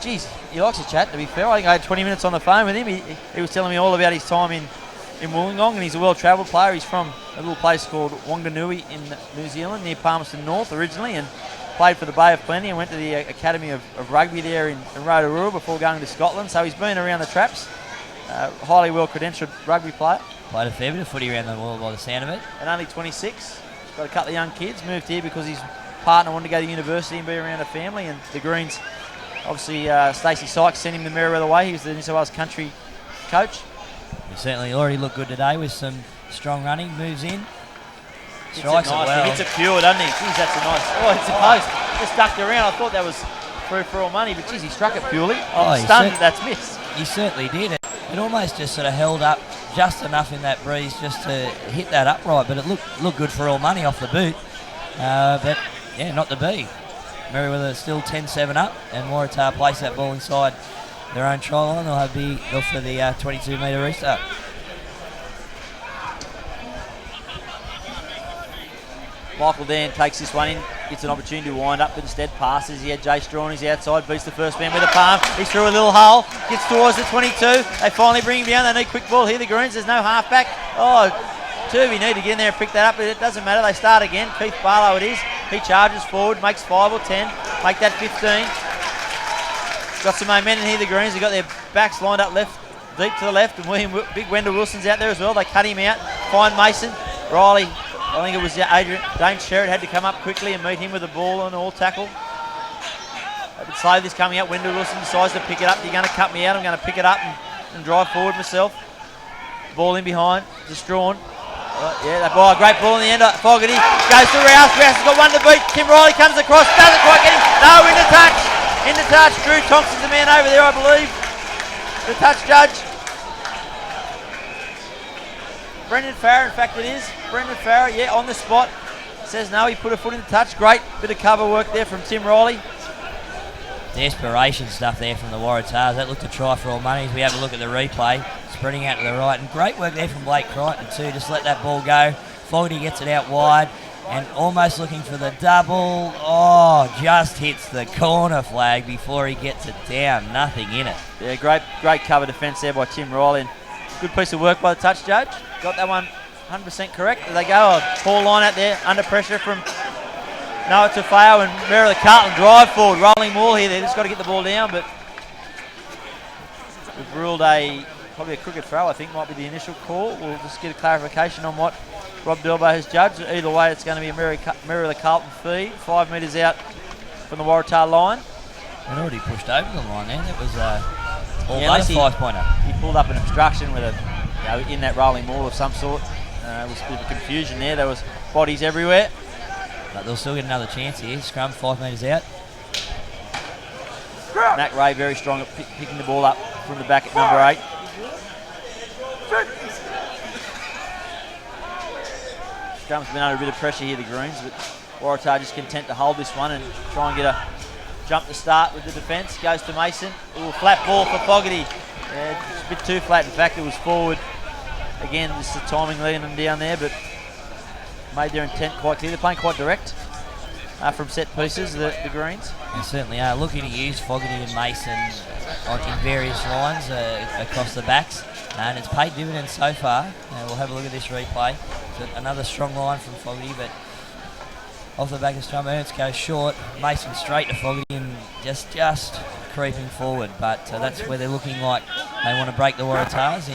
geez, he likes to chat, to be fair. I think I had 20 minutes on the phone with him. He was telling me all about his time in Wollongong, and he's a well-travelled player. He's from a little place called Wanganui in New Zealand, near Palmerston North originally, and played for the Bay of Plenty and went to the Academy of Rugby there in Rotorua before going to Scotland. So he's been around the traps. Highly well-credentialed rugby player. Played a fair bit of footy around the world by the sound of it. And only 26. He's got a couple of young kids. Moved here because his partner wanted to go to university and be around a family. And the Greens, obviously, Stacey Sykes sent him the Merewether way. He was the New South Wales country coach. He certainly already looked good today with some strong running. Moves in. Strikes it well. He hits it pure, doesn't he? Jeez, that's a nice. Oh, it's a post. Just ducked around. I thought that was through for all money, but geez, he struck it purely. I'm stunned that that's missed. He certainly did. It almost just sort of held up just enough in that breeze just to hit that upright, but it looked good for all money off the boot. But yeah, not to be. Merewether still 10-7 up, and Waratah place that ball inside their own try line. They'll go for the 22-metre restart. Michael Dan takes this one in, gets an opportunity to wind up, but instead passes. He had Jay Straw on his outside, beats the first man with a palm. He's through a little hole, gets towards the 22. They finally bring him down. They need quick ball here, the Greens. There's no halfback. Turvey need to get in there and pick that up, but it doesn't matter. They start again. Keith Barlow it is. He charges forward, makes 5 or 10, make that 15. Got some momentum here, the Greens. They've got their backs lined up deep to the left, and Big Wendell Wilson's out there as well. They cut him out, find Mason. Riley, I think it was Dane Sherritt had to come up quickly and meet him with the ball on all tackle. A bit slow this coming up. Wendell Wilson decides to pick it up. You're going to cut me out. I'm going to pick it up and drive forward myself. Ball in behind, just drawn. Great ball in the end. Fogarty goes to Rouse. Rouse has got one to beat. Tim Riley comes across, doesn't quite get him. No, into touch. Into touch. Drew Thompson's the man over there, I believe. The touch judge. Brendan Farrer, in fact it is. Brendan Farrer, on the spot. Says no, he put a foot in the touch. Great bit of cover work there from Tim Riley. Desperation stuff there from the Waratahs. That looked a try for all money. As we have a look at the replay, spreading out to the right. And great work there from Blake Crichton too. Just let that ball go. Fogarty gets it out wide and almost looking for the double. Just hits the corner flag before he gets it down. Nothing in it. Yeah, great cover defence there by Tim Riley. And good piece of work by the touch judge. Got that one 100% correct. There they go. Paul line out there under pressure from Noah Tafao and Merewether Carlton drive forward. Rolling ball here. They just got to get the ball down, but we've ruled probably a crooked throw, I think, might be the initial call. We'll just get a clarification on what Rob Delbo has judged. Either way, it's going to be a Merewether Carlton feed. 5 metres out from the Waratah line. They'd already pushed over the line there. That was almost a 5-pointer. He pulled up an obstruction with in that rolling ball of some sort. It was a bit of confusion there. There was bodies everywhere. But they'll still get another chance here. Scrum 5 metres out. Matt Ray very strong at picking the ball up from the back at number 8. Scrum's been under a bit of pressure here, the Greens, but Waratah just content to hold this one and try and get a jump to start with the defence. Goes to Mason. Ooh, flat ball for Fogarty. Yeah, it's a bit too flat. In fact, it was forward. Again, just the timing leading them down there, but made their intent quite clear. They're playing quite direct from set pieces, the Greens. They certainly are looking to use Fogarty and Mason in various lines across the backs, and it's paid dividends so far. We'll have a look at this replay. So another strong line from Fogarty, but off the back of Strum, Ernst goes short. Mason straight to Fogarty and just creeping forward, but that's where they're looking like they want to break the Waratahs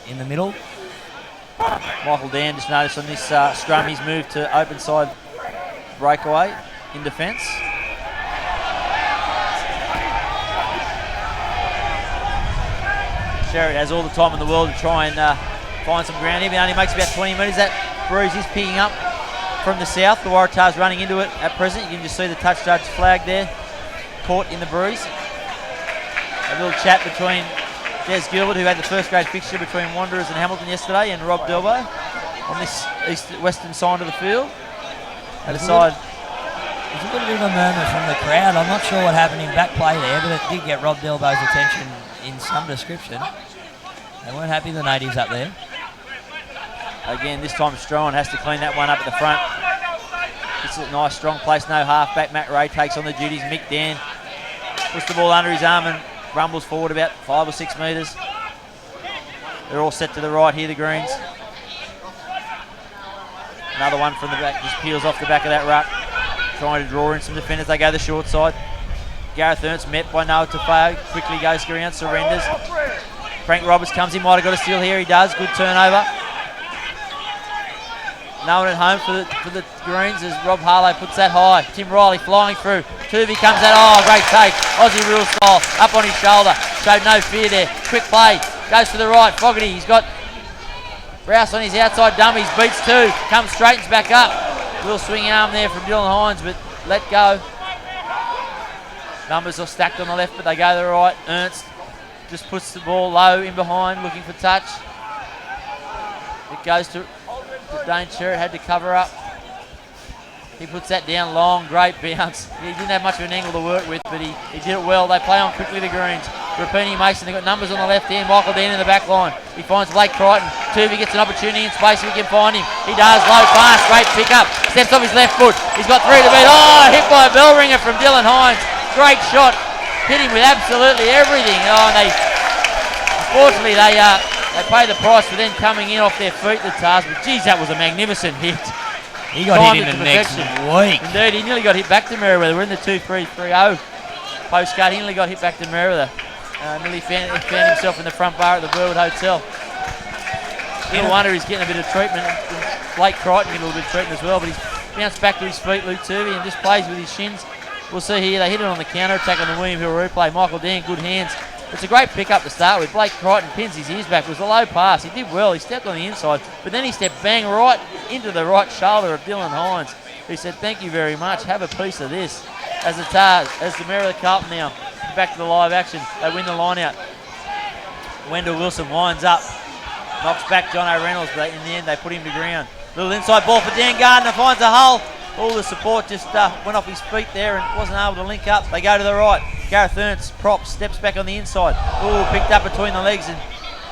in the middle. Michael Dan just noticed on this scrum he's moved to open side breakaway in defence. Sherritt has all the time in the world to try and find some ground here, but only makes about 20 metres. That bruise is picking up from the south. The Waratahs running into it at present. You can just see the touch judge flag there, caught in the bruise. A little chat between Des Gilbert, who had the first grade fixture between Wanderers and Hamilton yesterday, and Rob Delbo on this western side of the field. There's a little bit of a murmur from the crowd. I'm not sure what happened in back play there, but it did get Rob Delbo's attention in some description. They weren't happy, the natives up there. Again, this time Strohan has to clean that one up at the front. This is a nice strong place, no half-back. Matt Ray takes on the duties. Mick Dan puts the ball under his arm and rumbles forward about 5 or 6 metres. They're all set to the right here, the Greens. Another one from the back, just peels off the back of that ruck. Trying to draw in some defenders. They go the short side. Gareth Ernst met by Noah Tafao. Quickly goes around, surrenders. Frank Roberts comes in, might have got a steal here. He does. Good turnover. No one at home for the Greens as Rob Harlow puts that high. Tim Riley flying through. Tuvey comes out. Oh, great take. Aussie rule style. Up on his shoulder. Showed no fear there. Quick play. Goes to the right. Fogarty. He's got Rouse on his outside dummies. Beats two. Comes straightens back up. Little swing arm there from Dylan Hines, but let go. Numbers are stacked on the left, but they go to the right. Ernst just puts the ball low in behind, looking for touch. It goes to Dane Sherritt, had to cover up. He puts that down long, great bounce. He didn't have much of an angle to work with, but he did it well. They play on quickly, the Greens. Rapini Mason, they've got numbers on the left hand. Michael Dean in the back line. He finds Blake Crichton. Tuvey gets an opportunity in space if he can find him. He does, low pass, great pick up. Steps off his left foot. He's got 3 to beat. Oh, hit by a bell ringer from Dylan Hines. Great shot. Hit him with absolutely everything. Oh, and unfortunately, they pay the price for them coming in off their feet, the Tars. But geez, that was a magnificent hit. He got hit in the next week. Indeed, he nearly got hit back to Merewether. We're in the 2-3-3-0 postcard. He nearly got hit back to Merewether. Nearly found himself in the front bar at the Burwood Hotel. No wonder he's getting a bit of treatment. Blake Crichton getting a little bit of treatment as well, but he's bounced back to his feet, Luke Tuvey, and just plays with his shins. We'll see here, they hit it on the counter-attack on the William Hill replay. Michael Dan, good hands. It's a great pick-up to start with. Blake Crichton pins his ears back. It was a low pass. He did well. He stepped on the inside, but then he stepped bang right into the right shoulder of Dylan Hines, who said, thank you very much. Have a piece of this. As the Merewether Carlton now back to the live action. They win the line out. Wendell Wilson winds up. Knocks back John O'Reynolds, but in the end they put him to ground. Little inside ball for Dan Gardner. Finds a hole. All the support just went off his feet there and wasn't able to link up. They go to the right. Gareth Ernst, prop, steps back on the inside. Ooh, picked up between the legs and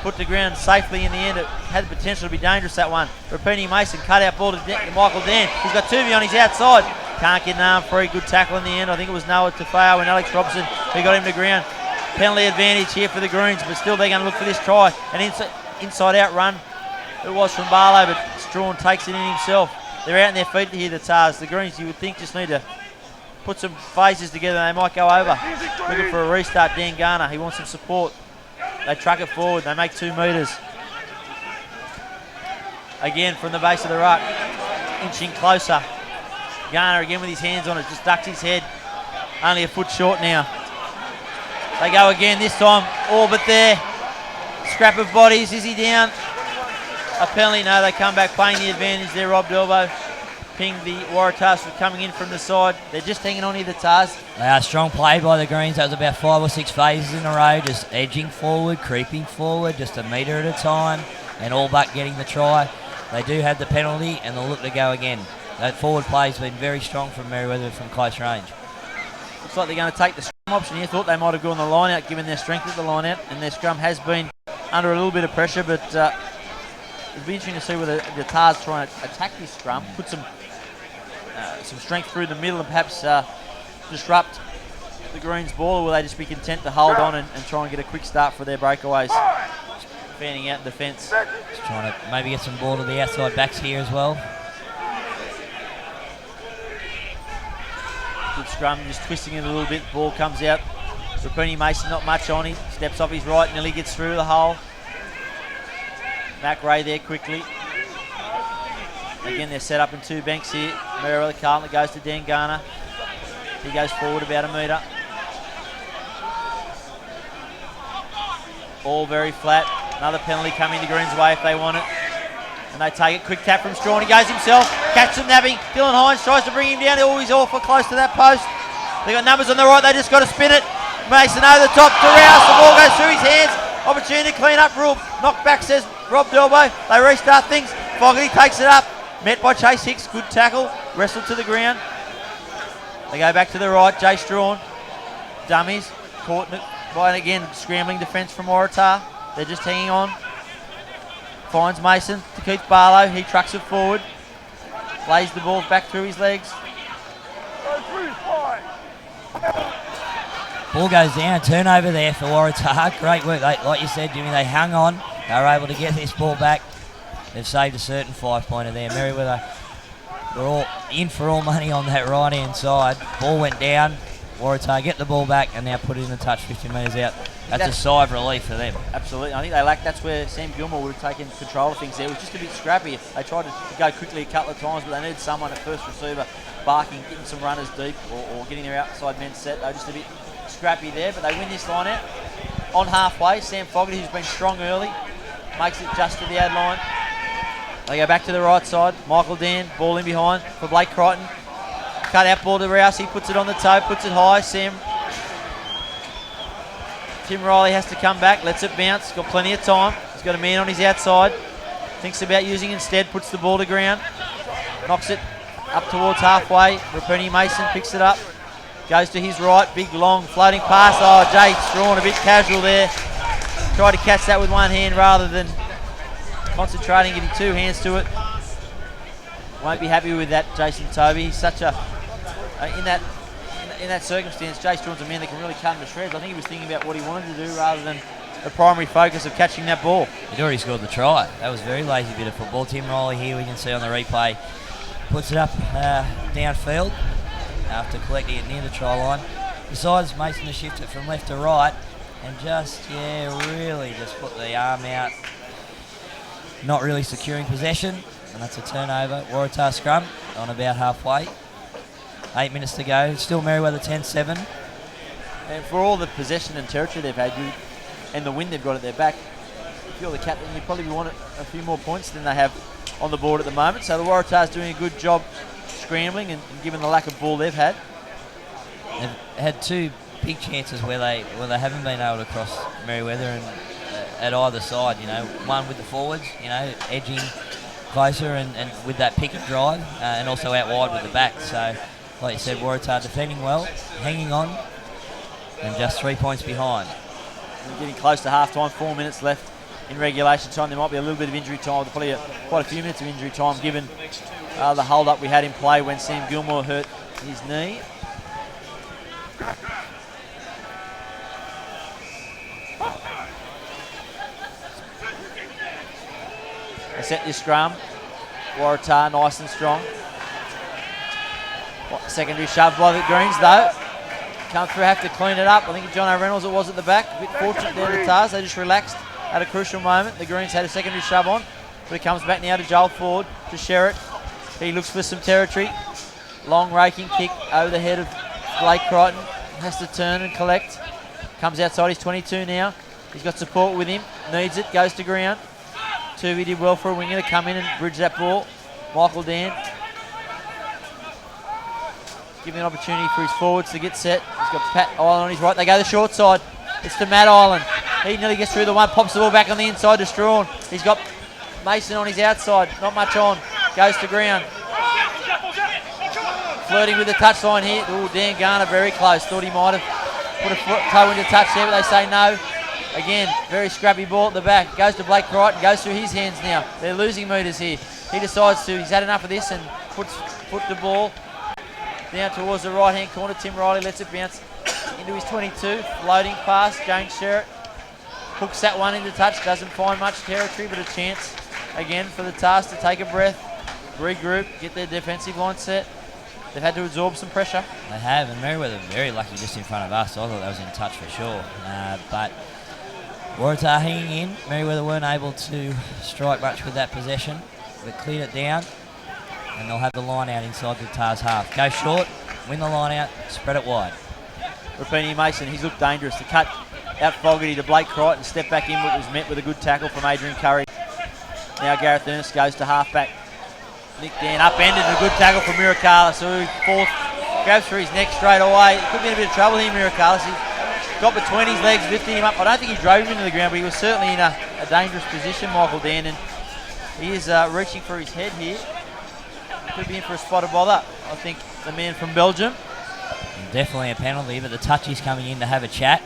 put to ground safely in the end. It had the potential to be dangerous, that one. Rapini Mason, cut out ball to Michael Dan. He's got Tuvey on his outside. Can't get an arm free. Good tackle in the end. I think it was Noah Tafao and Alex Robson who got him to ground. Penalty advantage here for the Greens, but still they're going to look for this try. An inside-out run. It was from Barlow, but Strawn takes it in himself. They're out on their feet here, the Tars. The Greens, you would think, just need to put some phases together and they might go over. Looking for a restart, Dan Garner. He wants some support. They truck it forward. They make 2 metres. Again, from the base of the ruck. Inching closer. Garner again with his hands on it. Just ducks his head. Only a foot short now. They go again this time. All but there. Scrap of bodies. Is he down? A penalty. No, they come back playing the advantage there. Rob Delbo pinged the Waratahs for coming in from the side. They're just hanging on here, the Tars. They are strong play by the Greens. That was about 5 or 6 phases in a row, just edging forward, creeping forward, just a metre at a time, and all but getting the try. They do have the penalty, and they'll look to go again. That forward play has been very strong from Merewether from close range. Looks like they're going to take the scrum option here. Thought they might have gone the line out, given their strength at the line out, and their scrum has been under a little bit of pressure, but it'll be interesting to see whether the Tars try and attack this scrum, put some strength through the middle, and perhaps disrupt the Greens' ball, or will they just be content to hold on and try and get a quick start for their breakaways? Fanning out in defence. Just trying to maybe get some ball to the outside backs here as well. Good scrum, just twisting it a little bit. Ball comes out. Rapuni Mason not much on him. Steps off his right, nearly gets through the hole. Mac Ray there quickly. Again, they're set up in two banks here. Merewether Carlton goes to Dan Garner. He goes forward about a metre. All very flat. Another penalty coming the Greens' way if they want it. And they take it. Quick tap from Strawn. He goes himself. Catches him nabbing. Dylan Hines tries to bring him down. He's awful close to that post. They got numbers on the right. They just got to spin it. Mason over the top to Rouse. The ball goes through his hands. Opportunity to clean up. Rule knock back, says Rob Delbo. They restart things. Fogarty takes it up. Met by Chase Hicks. Good tackle. Wrestled to the ground. They go back to the right. Jay Strawn. Dummies. Caught by, and again, scrambling defence from Waratah. They're just hanging on. Finds Mason to Keith Barlow. He trucks it forward. Lays the ball back through his legs. Ball goes down. Turnover there for Waratah. Great work. Like you said, Jimmy, they hung on. They were able to get this ball back. They've saved a certain 5-pointer there. Merewether were all in for all money on that right-hand side. Ball went down. Waratah get the ball back and now put it in the touch 50 metres out. That's a sigh of relief for them. Absolutely. I think they lacked. That's where Sam Gilmore would have taken control of things there. It was just a bit scrappy. They tried to go quickly a couple of times, but they needed someone at first receiver barking, getting some runners deep or getting their outside men set. They were just a bit scrappy there, but they win this line out. On halfway, Sam Fogarty, who's been strong early, makes it just to the ad line. They go back to the right side. Michael Dan, ball in behind for Blake Crichton. Cut out ball to Rouse. He puts it on the toe, puts it high. Tim Riley has to come back, lets it bounce. Got plenty of time. He's got a man on his outside. Thinks about using it instead, puts the ball to ground. Knocks it up towards halfway. Rapuni Mason picks it up. Goes to his right. Big, long, floating pass. Oh, Jay Strawn a bit casual there. Tried to catch that with one hand rather than concentrating, getting two hands to it. Won't be happy with that, Jason Toby. He's such a... in that circumstance, Jay Strawn's a man that can really cut him to shreds. I think he was thinking about what he wanted to do rather than the primary focus of catching that ball. He'd already scored the try. That was a very lazy bit of football. Tim Riley here, we can see on the replay, puts it up downfield after collecting it near the try line. Decides Mason to shift it from left to right and just, really just put the arm out. Not really securing possession, and that's a turnover. Waratah scrum on about halfway. 8 minutes to go. Still Merewether 10-7. And for all the possession and territory they've had, and the win they've got at their back, if you're the captain, you probably want a few more points than they have on the board at the moment. So the Waratah's doing a good job scrambling and given the lack of ball they've had. They've had two big chances where they haven't been able to cross Merewether and at either side. One with the forwards, edging closer and with that pick and drive, and also out wide with the back. So, like you said, Waratah defending well, hanging on, and just 3 points behind. We're getting close to half-time, 4 minutes left in regulation time. There might be a little bit of injury time, probably quite a few minutes of injury time given the hold-up we had in play when Sam Gilmore hurt his knee. They set this scrum. Waratah nice and strong. Secondary shove by the Greens though. Come through, have to clean it up. I think John O'Reynolds it was at the back. A bit fortunate there, the Tars. They just relaxed at a crucial moment. The Greens had a secondary shove on, but it comes back now to Joel Ford, to Sherritt. He looks for some territory. Long raking kick over the head of Blake Crichton. Has to turn and collect. Comes outside, he's 22 now. He's got support with him. Needs it, goes to ground. Tuvey did well for a winger to come in and bridge that ball. Michael Dan. Giving an opportunity for his forwards to get set. He's got Pat Island on his right. They go the short side. It's to Matt Island. He nearly gets through the one, pops the ball back on the inside to Strawn. He's got Mason on his outside, not much on. Goes to ground. Flirting with the touchline here. Oh, Dan Garner very close. Thought he might have put a toe into touch there, but they say no. Again, very scrappy ball at the back. Goes to Blake Crichton, goes through his hands now. They're losing metres here. He decides he's had enough of this and puts the ball down towards the right-hand corner. Tim Riley lets it bounce into his 22. Floating pass, James Sherritt hooks that one into touch. Doesn't find much territory, but a chance again for the Tars to take a breath, regroup, get their defensive line set. They've had to absorb some pressure. They have, and Merewether very lucky just in front of us. I thought that was in touch for sure. But Waratah hanging in. Merewether weren't able to strike much with that possession, but cleared it down, and they'll have the line out inside the Tars half. Go short, win the line out, spread it wide. Rapini Mason, he's looked dangerous. To cut out Fogarty to Blake Crichton, step back in, but was met with a good tackle from Adrian Curry. Now Gareth Ernest goes to half-back. Nick Dan upended, a good tackle from Mirakalis, who fourth, grabs for his neck straight away. Could be in a bit of trouble here, Mirakalis. He got between his legs, lifting him up. I don't think he drove him into the ground, but he was certainly in a dangerous position, Michael Dan, and he is reaching for his head here. Could be in for a spot of bother, I think, the man from Belgium. Definitely a penalty, but the touchy's coming in to have a chat.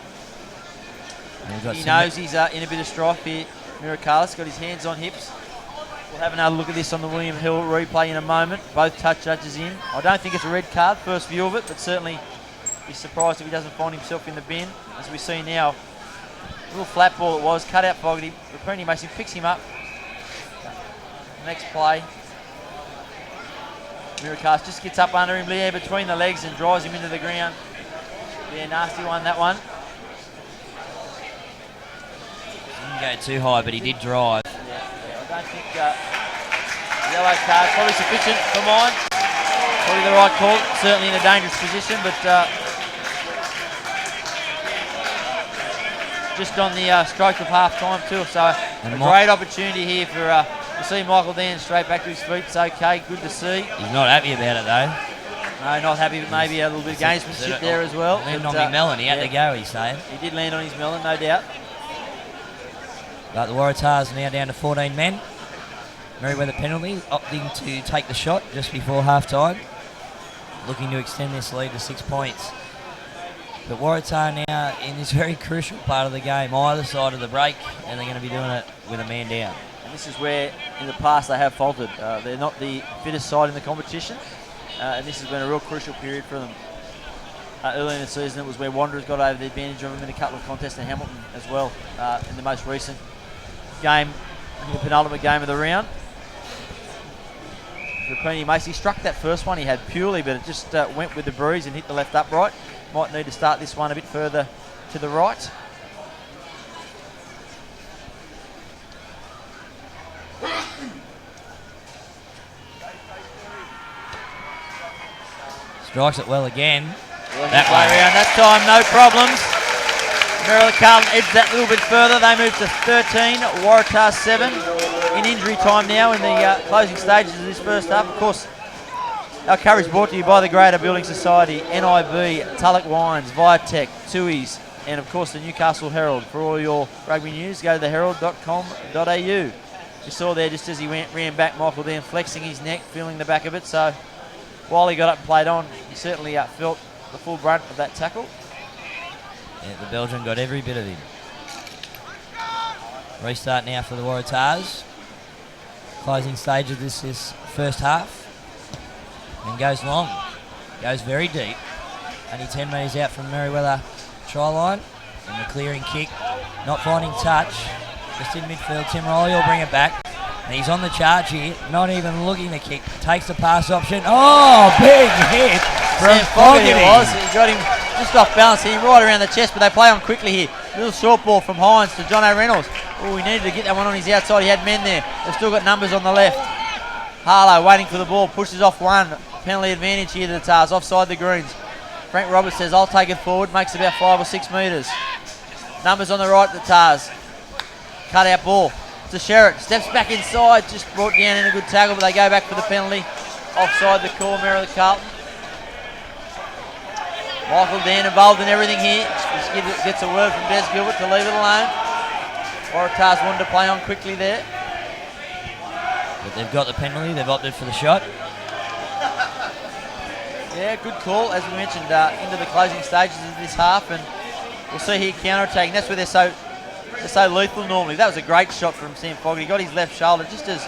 He knows he's in a bit of strife here. Mirakalis got his hands on hips. We'll have another look at this on the William Hill replay in a moment. Both touch judges in. I don't think it's a red card, first view of it, but certainly be surprised if he doesn't find himself in the bin. As we see now, a little flat ball it was, cut out Fogarty. Rapini Mason picks him up. Next play. Mirakalis just gets up under him, there between the legs, and drives him into the ground. Yeah, nasty one, that one. Didn't go too high, but he did drive. I don't think yellow card probably sufficient for mine. Probably the right call. Certainly in a dangerous position, but just on the stroke of half time too. So a great opportunity here for to see Michael Dan straight back to his feet. It's okay, good to see. He's not happy about it though. No, not happy, but maybe a little bit of gamesmanship there as well. Landed on his melon, he had to go, he's saying. He did land on his melon, no doubt. But the Waratahs are now down to 14 men. Merewether penalty, opting to take the shot just before half-time. Looking to extend this lead to 6 points. But Waratah now in this very crucial part of the game, either side of the break, and they're going to be doing it with a man down. And this is where, in the past, they have faltered. They're not the fittest side in the competition, and this has been a real crucial period for them. Early in the season, it was where Wanderers got over the advantage of them in a couple of contests, and Hamilton as well in the most recent game, the penultimate game of the round. Rapini Mason struck that first one he had purely, but it just went with the breeze and hit the left upright. Might need to start this one a bit further to the right. Strikes it well again. That way around. That time, no problems. Merewether Carlton edged that a little bit further. They move to 13, Waratah 7. In injury time now in the closing stages of this first half. Of course, our coverage brought to you by the Greater Building Society, NIB, Tulloch Wines, Viatech, Tui's, and of course the Newcastle Herald. For all your rugby news, go to theherald.com.au. You saw there just as he ran back, Michael Dan flexing his neck, feeling the back of it. So while he got up and played on, he certainly felt the full brunt of that tackle. Yeah, the Belgian got every bit of him. Restart now for the Waratahs. Closing stage of this first half. And goes long. Goes very deep. Only 10 metres out from Merewether try line. And the clearing kick. Not finding touch. Just in midfield. Tim Riley will bring it back. And he's on the charge here. Not even looking to kick. Takes the pass option. Oh, big hit from Fogarty. He got him just off balance, hitting right around the chest, but they play on quickly here. Little short ball from Hines to John O'Reynolds. Oh, he needed to get that one on his outside. He had men there. They've still got numbers on the left. Harlow waiting for the ball, pushes off one. Penalty advantage here to the Tars, offside the Greens. Frank Roberts says, I'll take it forward. Makes about 5 or 6 metres. Numbers on the right, the Tars. Cut out ball to Sherritt. Steps back inside, just brought down in a good tackle, but they go back for the penalty. Offside the call, Merewether Carlton. Michael Dan involved in everything here. Just gets a word from Des Gilbert to leave it alone. Waratahs wanted to play on quickly there. But they've got the penalty. They've opted for the shot. Yeah, good call, as we mentioned, into the closing stages of this half, and we'll see here counter-attacking. That's where they're so lethal normally. That was a great shot from Sam Fogarty. He got his left shoulder just as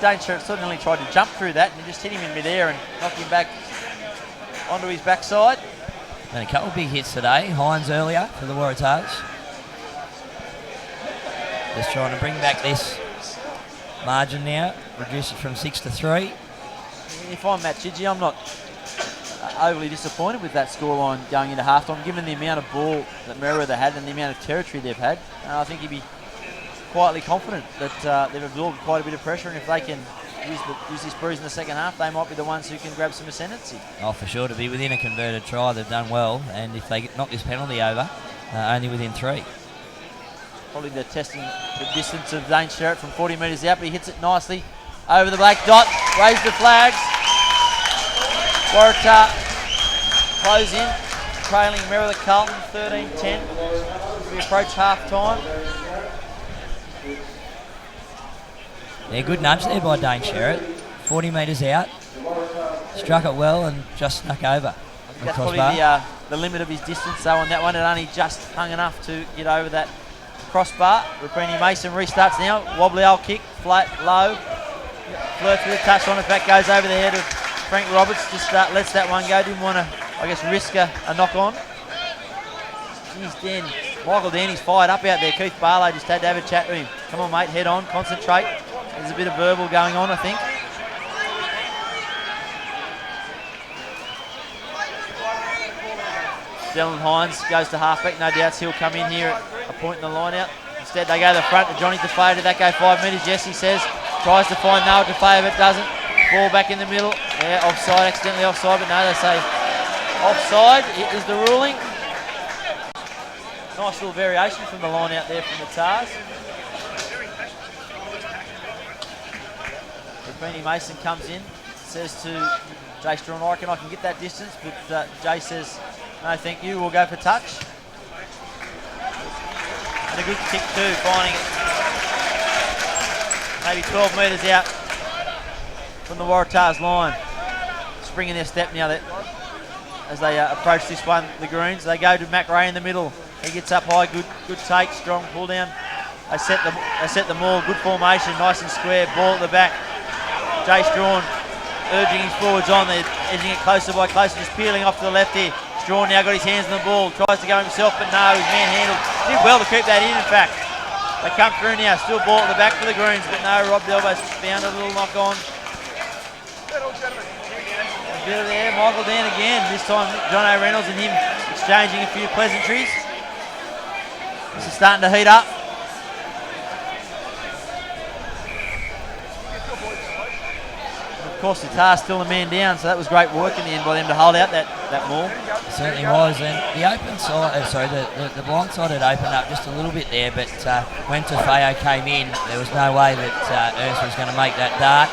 Dane Sherritt suddenly tried to jump through that and just hit him in midair and knocked him back onto his backside. And a couple of big hits today. Hines earlier for the Waratahs. Just trying to bring back this margin now, reduce it from 6 to 3. If I'm Matt Chidgey, I'm not overly disappointed with that scoreline going into halftime, given the amount of ball that Merewether had and the amount of territory they've had. I think he'd be quietly confident that they've absorbed quite a bit of pressure, and if they can use this breeze in the second half, they might be the ones who can grab some ascendancy. Oh, for sure. To be within a converted try, they've done well, and if they knock this penalty over, only within 3. Probably they're testing the distance of Dane Sherritt from 40 metres out, but he hits it nicely over the black dot, raised the flags. Waratah close in, trailing Merewether Carlton 13-10 as we approach half-time. Yeah, good nudge there by Dane Sherritt. 40 metres out, struck it well and just snuck over. That's probably the limit of his distance though on that one. It only just hung enough to get over that crossbar. Rapini Mason restarts now. Wobbly old kick, flat, low. Flirts with a touch on it, back goes over the head of Frank Roberts. Just lets that one go. Didn't want to, I guess, risk a knock on. Jeez, Michael Danny's fired up out there. Keith Barlow just had to have a chat with him. Come on, mate, head on, concentrate. There's a bit of verbal going on, I think. Dylan Hines goes to halfback. No doubts he'll come in here at a point in the line out. Instead, they go to the front to Johnny Tafeo. Did that go 5 metres? Yes, he says. Tries to find Noah Tafeo, but doesn't. Ball back in the middle. Yeah, offside, accidentally offside, but no, they say offside is the ruling. Nice little variation from the line out there from the Tars. Rapini Mason comes in, says to Jay Strawn, I reckon I can get that distance, but Jay says, no thank you, we'll go for touch. And a good kick too, finding it maybe 12 metres out from the Waratahs line. Springing their step now that as they approach this one, the Greens. They go to Mac Ray in the middle. He gets up high, good take, strong pull down. They set the maul, good formation, nice and square, ball at the back. Jay Strawn urging his forwards on, they're edging it closer by closer, just peeling off to the left here. Strawn now got his hands on the ball, tries to go himself, but no, he's manhandled. Did well to keep that in fact. They come through now, still ball at the back for the Greens, but no, Rob Delbo's found a little knock on. A bit of there, Michael Dan again, this time John O. Reynolds and him exchanging a few pleasantries. This is starting to heat up. Of course, the Tars still a man down, so that was great work in the end by them to hold out that maul. It certainly was, and the open side, the blind side had opened up just a little bit there, but when Tafeo came in, there was no way that Ernst was going to make that dart.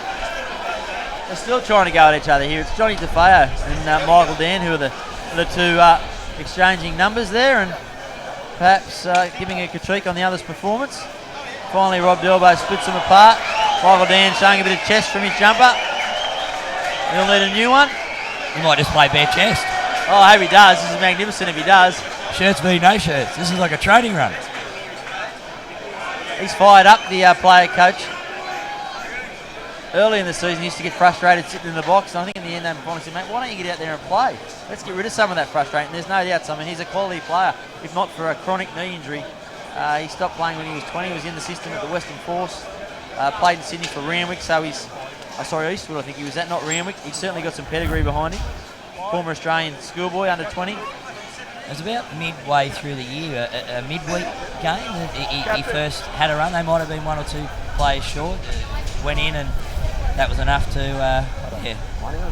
They're still trying to go at each other here. It's Johnny Tafeo and Michael Dan who are the two exchanging numbers there, and perhaps giving a critique on the other's performance. Finally, Rob Delbo splits them apart. Michael Dan showing a bit of chest from his jumper. He'll need a new one. He might just play bare chest. Oh, I hope he does. This is magnificent if he does. Shirts v no shirts. This is like a training run. He's fired up, the player coach. Early in the season, he used to get frustrated sitting in the box. And I think in the end, they finally said, mate, why don't you get out there and play? Let's get rid of some of that frustration. There's no doubt, he's a quality player. If not for a chronic knee injury, he stopped playing when he was 20. He was in the system at the Western Force. Played in Sydney for Randwick, so he's... Eastwood, I think he was at, not Randwick. He's certainly got some pedigree behind him. Former Australian schoolboy, under 20. It was about midway through the year, a midweek game. He first had a run. They might have been 1 or 2 players short. Went in, and that was enough to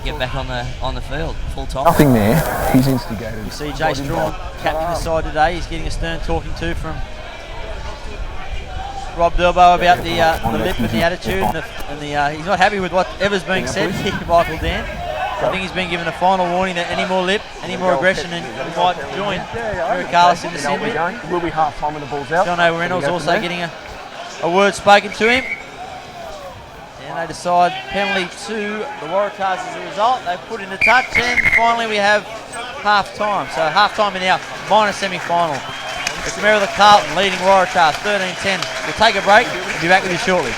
get back on the field full time. Nothing there. He's instigated. You see Jay Strawn captaining the side today. He's getting a stern talking to from Rob Delbo about the lip and the attitude, and he's not happy with whatever's being said here, Michael Dan. I think he's been given a final warning that any more lip, any more aggression, and he might join Eric Carlos in the sin bit. Will be half time when the ball's out. John O. Reynolds also getting a word spoken to him. And and they decide penalty to the Waratahs as a result. They put in the touch, and finally we have half-time. So half-time in our minor semi-final. It's Merewether Carlton leading Waratah 13-10. We'll take a break. We'll be back with you shortly.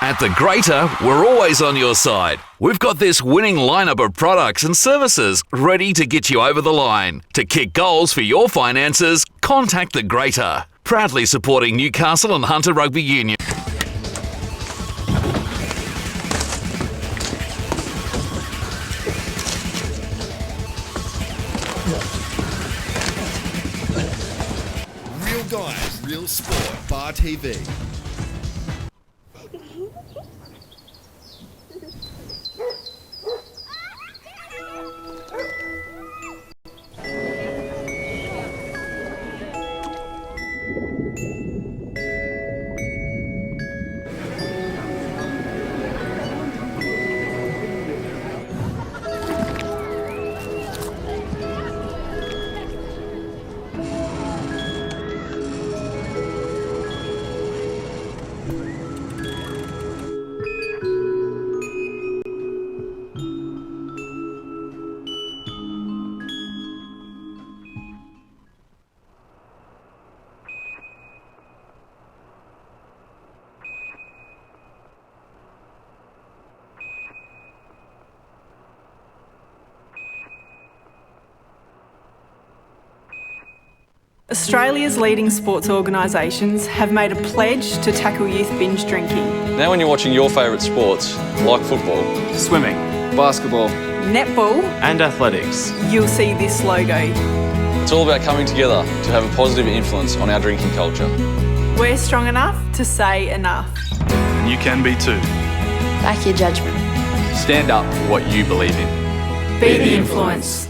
At the Greater, we're always on your side. We've got this winning lineup of products and services ready to get you over the line. To kick goals for your finances, contact the Greater. Proudly supporting Newcastle and Hunter Rugby Union. Real guys, real sport, Bar TV. Australia's leading sports organisations have made a pledge to tackle youth binge drinking. Now when you're watching your favourite sports, like football, swimming, basketball, netball and athletics, you'll see this logo. It's all about coming together to have a positive influence on our drinking culture. We're strong enough to say enough. and you can be too. Back your judgment. Stand up for what you believe in. Be the influence.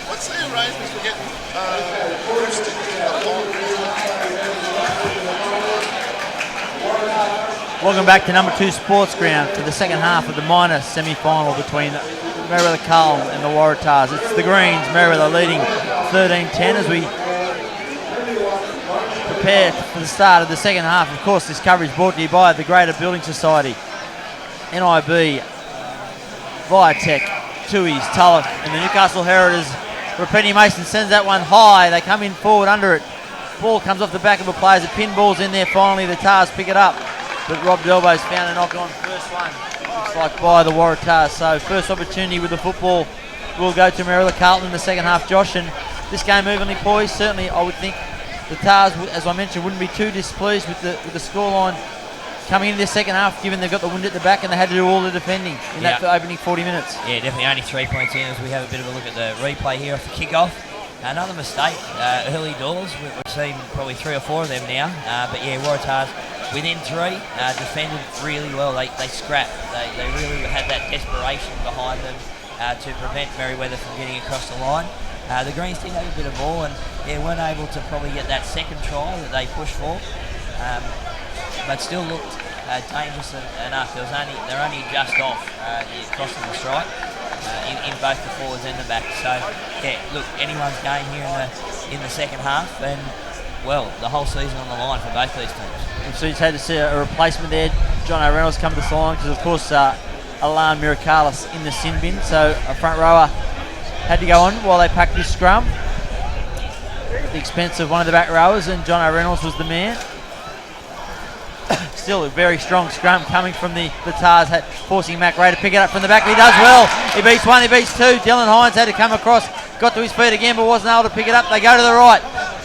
What's the arrangements for getting boosted along? Welcome back to number 2 Sports Ground for the second half of the minor semi-final between Merewether Carlton and the Waratahs. It's the Greens, Merewether leading 13-10 as we prepare for the start of the second half. Of course, this coverage brought to you by the Greater Building Society, NIB, Viatech, Tui's, Tulloch, and the Newcastle Heralders. Rapini Mason sends that one high. They come in forward under it. Ball comes off the back of a player. The pin ball's in there. Finally, the Tars pick it up. But Rob Delbo's found a knock on first one. Looks like by the Waratahs. So first opportunity with the football will go to Merewether Carlton in the second half, Josh. And this game evenly poised. Certainly, I would think the Tars, as I mentioned, wouldn't be too displeased with the scoreline coming into this second half, given they've got the wind at the back and they had to do all the defending in that opening 40 minutes. Yeah, definitely only 3 points in as we have a bit of a look at the replay here off the kick-off. Another mistake early doors. We've seen probably 3 or 4 of them now. But yeah, Waratahs within 3 defended really well. They scrapped. They really had that desperation behind them to prevent Merewether from getting across the line. The Greens did have a bit of ball and weren't able to probably get that second try that they pushed for. But still looked dangerous enough. They're only just off crossing the strike in both the forwards and the back. So yeah, look, anyone's game here in the second half, and well, the whole season on the line for both these teams. So you had to see a replacement there. John O'Reynolds come to the line because of course Alan Miracalis in the sin bin. So a front rower had to go on while they packed this scrum at the expense of one of the back rowers, and John O'Reynolds was the man. Still a very strong scrum coming from the Tars, forcing Mac Ray to pick it up from the back. He does well. He beats 1, he beats 2. Dylan Hines had to come across, got to his feet again, but wasn't able to pick it up. They go to the right.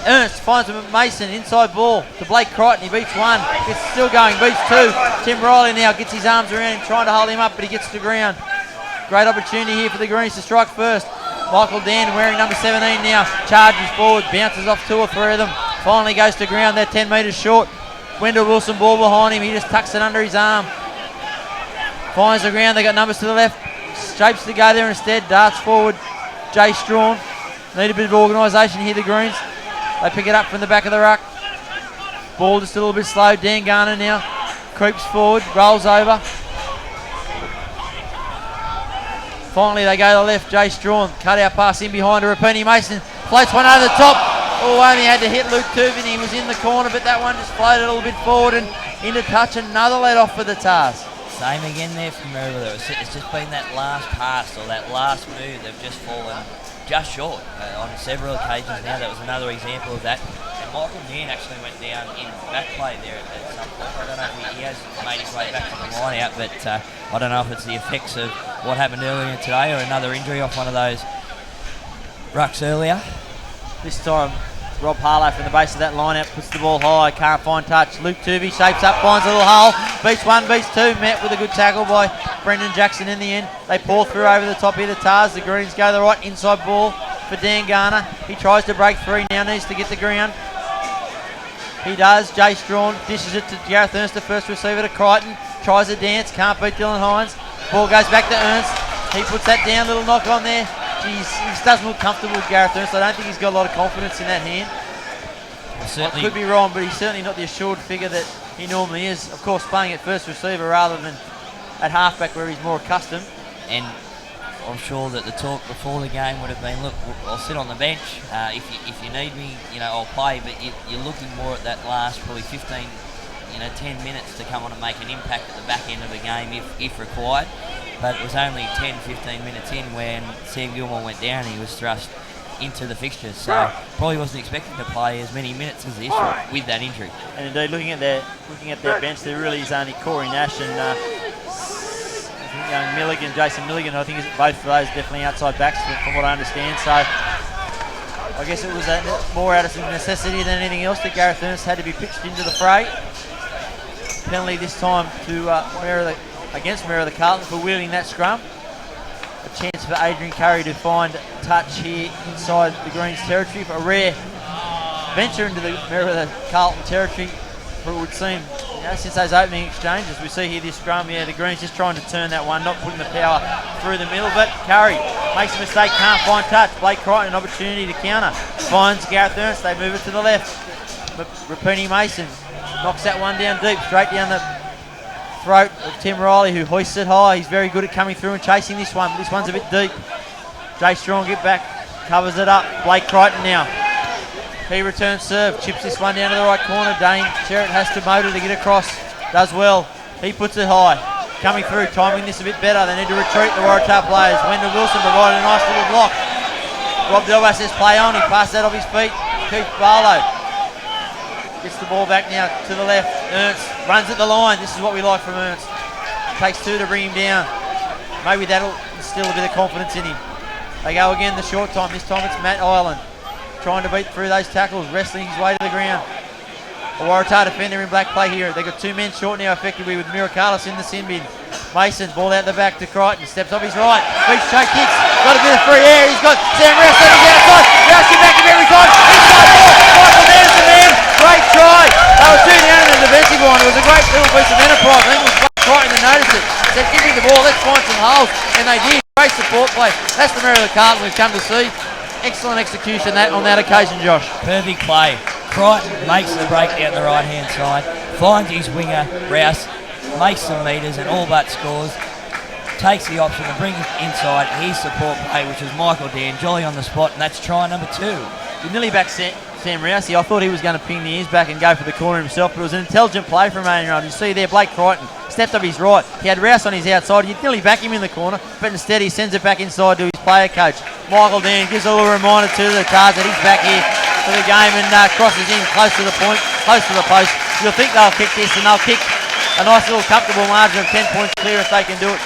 Ernst finds Mason, inside ball to Blake Crichton. He beats 1, it's still going, beats 2. Tim Riley now gets his arms around him, trying to hold him up, but he gets to the ground. Great opportunity here for the Greens to strike first. Michael Dan, wearing number 17 now, charges forward, bounces off 2 or 3 of them. Finally goes to ground, they're 10 metres short. Wendell Wilson, ball behind him, he just tucks it under his arm. Finds the ground, they got numbers to the left. Shapes to go there instead, darts forward. Jay Strawn, need a bit of organisation here, the Greens. They pick it up from the back of the ruck. Ball just a little bit slow, Dan Garner now. Creeps forward, rolls over. Finally they go to the left, Jay Strawn, cut out pass in behind to Rapini Mason. Floats one over the top. Oh, only had to hit Luke Tubin. He was in the corner, but that one just floated a little bit forward and into touch. Another let off for the Tars. Same again there from Merewether. It's just been that last pass or that last move. They've just fallen just short on several occasions now. That was another example of that. And Michael Dean actually went down in back play there at some point. I don't know if he has made his way back to the line out, but I don't know if it's the effects of what happened earlier today or another injury off one of those rucks earlier. This time Rob Harlow from the base of that line-out puts the ball high, can't find touch. Luke Tuvey shapes up, finds a little hole, beats 1, beats 2, met with a good tackle by Brendan Jackson in the end. They pour through over the top here to Tars. The Greens go to the right, inside ball for Dan Garner. He tries to break 3, now needs to get the ground. He does. Jay Strawn dishes it to Gareth Ernst, the first receiver to Crichton. Tries to dance, can't beat Dylan Hines. Ball goes back to Ernst. He puts that down, little knock on there. He just doesn't look comfortable with Gareth Ernst. I don't think he's got a lot of confidence in that hand. Well, I could be wrong, but he's certainly not the assured figure that he normally is. Of course, playing at first receiver rather than at halfback where he's more accustomed. And I'm sure that the talk before the game would have been, look, I'll sit on the bench. If you need me, I'll play. But you're looking more at that last probably 15, 10 minutes to come on and make an impact at the back end of the game if required. But it was only 10, 15 minutes in when Sam Gilmore went down. He was thrust into the fixtures, so probably wasn't expecting to play as many minutes as this with that injury. And indeed, looking at their bench, there really is only Corey Nash and Milligan, Jason Milligan. I think both of those definitely outside backs from what I understand. So I guess it was more out of necessity than anything else that Gareth Ernst had to be pitched into the fray. Penalty this time to against Merewether Carlton for wheeling that scrum. A chance for Adrian Curry to find touch here inside the Greens territory. A rare venture into the Merewether Carlton territory, for it would seem, since those opening exchanges. We see here this scrum, the Greens just trying to turn that one, not putting the power through the middle, but Curry makes a mistake, can't find touch. Blake Crichton, an opportunity to counter. Finds Gareth Ernst, they move it to the left. Rapini Mason knocks that one down deep, straight down the throat of Tim Riley, who hoists it high. He's very good at coming through and chasing this one. This one's a bit deep. Jay Strong get back, covers it up. Blake Crichton now. He returns serve, chips this one down to the right corner. Dane Sherritt has to motor to get across. Does well. He puts it high. Coming through, timing this a bit better. They need to retreat, the Waratah players. Wendell Wilson provided a nice little block. Rob Delbas says play on. He passed that off his feet. Keith Barlow gets the ball back now to the left. Ernst runs at the line. This is what we like from Ernst. Takes two to bring him down. Maybe that'll instill a bit of confidence in him. They go again the short time. This time it's Matt Ireland trying to beat through those tackles, wrestling his way to the ground. A Waratah defender in black play here. They've got two men short now effectively with Miracalis in the sin bin. Mason, ball out the back to Crichton. Steps off his right. Beach choke kicks. Got a bit of free air. He's got Sam Rouse on his outside. Rouse get back him every time. Inside ball. Michael Dan's the man. Great try. They were two down in the defensive line. It was a great little piece of enterprise. I think it was Crichton that noticed it. Said, give me the ball. Let's find some holes. And they did. Great support play. That's the Merewether Carlton we've come to see. Excellent execution on that occasion, Josh. Perfect play. Crichton makes the break down the right-hand side, finds his winger, Rouse, makes some metres and all but scores. Takes the option to bring it inside his support play, which is Michael Dan, jolly on the spot, and that's try number 2. He nearly backed Sam Rousey. I thought he was going to ping the ears back and go for the corner himself, but it was an intelligent play from NHRU. You see there, Blake Crichton stepped up his right. He had Rouse on his outside. You'd nearly back him in the corner, but instead he sends it back inside to his player coach. Michael Dan gives a little reminder to the Tars that he's back here for the game and crosses in close to the point, close to the post. You'll think they'll kick this and they'll kick a nice little comfortable margin of 10 points clear if they can do it.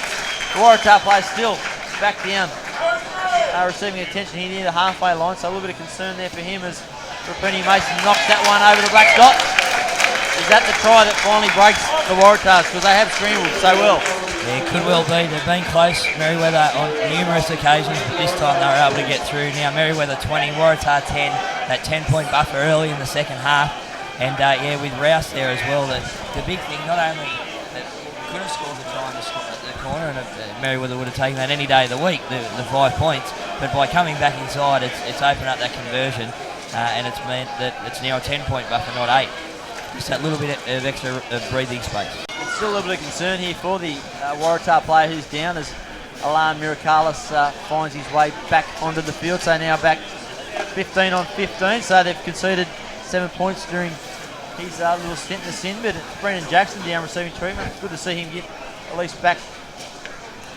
The Waratah plays still back down, receiving attention here near the halfway line, so a little bit of concern there for him as Rapini Mason knocks that one over the black dot. Is that the try that finally breaks the Waratahs, because they have scrambled so well? Yeah, could well be. They've been close, Merewether, on numerous occasions, but this time they were able to get through. Now Merewether 20, Waratah 10, that 10-point buffer early in the second half. And with Rouse there as well, the big thing, not only that could have scored the try at the corner, and Merewether would have taken that any day of the week, the 5 points, but by coming back inside, it's opened up that conversion, and it's meant that it's now a 10-point buffer, not 8. Just that little bit of extra breathing space. It's still a little bit of concern here for the Waratah player who's down as Alan Miracalis finds his way back onto the field. So now back 15 on 15. So they've conceded 7 points during his little stint in the sin. But it's Brendan Jackson down receiving treatment. It's good to see him get at least back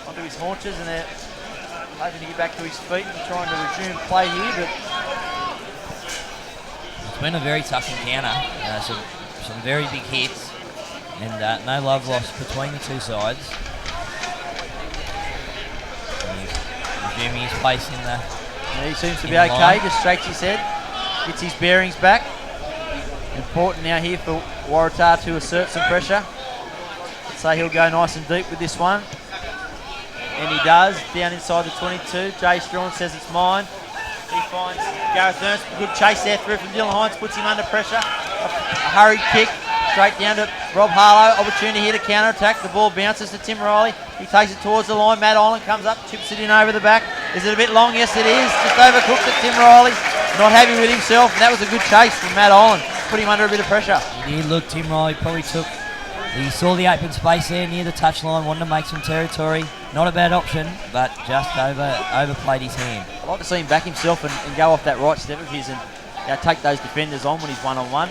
onto his haunches, and they're hoping to get back to his feet and trying to resume play here. But it's been a very tough encounter. Some very big hits, and no love lost between the two sides. Resuming his place in the. Yeah, he seems to be okay. Just shakes his head, gets his bearings back. Important now here for Waratah to assert some pressure. Let's say he'll go nice and deep with this one, and he does. Down inside the 22. Jay Strong says it's mine. He finds Gareth Ernst. Good chase there through from Dylan Hines, puts him under pressure. A hurried kick straight down to Rob Harlow. Opportunity here to counter attack. The ball bounces to Tim Riley. He takes it towards the line. Matt Island comes up, chips it in over the back. Is it a bit long? Yes, it is. Just overcooked it. Tim Riley not happy with himself. And that was a good chase from Matt Island. Put him under a bit of pressure. He did. Look, Tim Riley probably he saw the open space there near the touchline, wanted to make some territory. Not a bad option, but just overplayed his hand. I'd like to see him back himself and go off that right step of his and take those defenders on when he's one-on-one.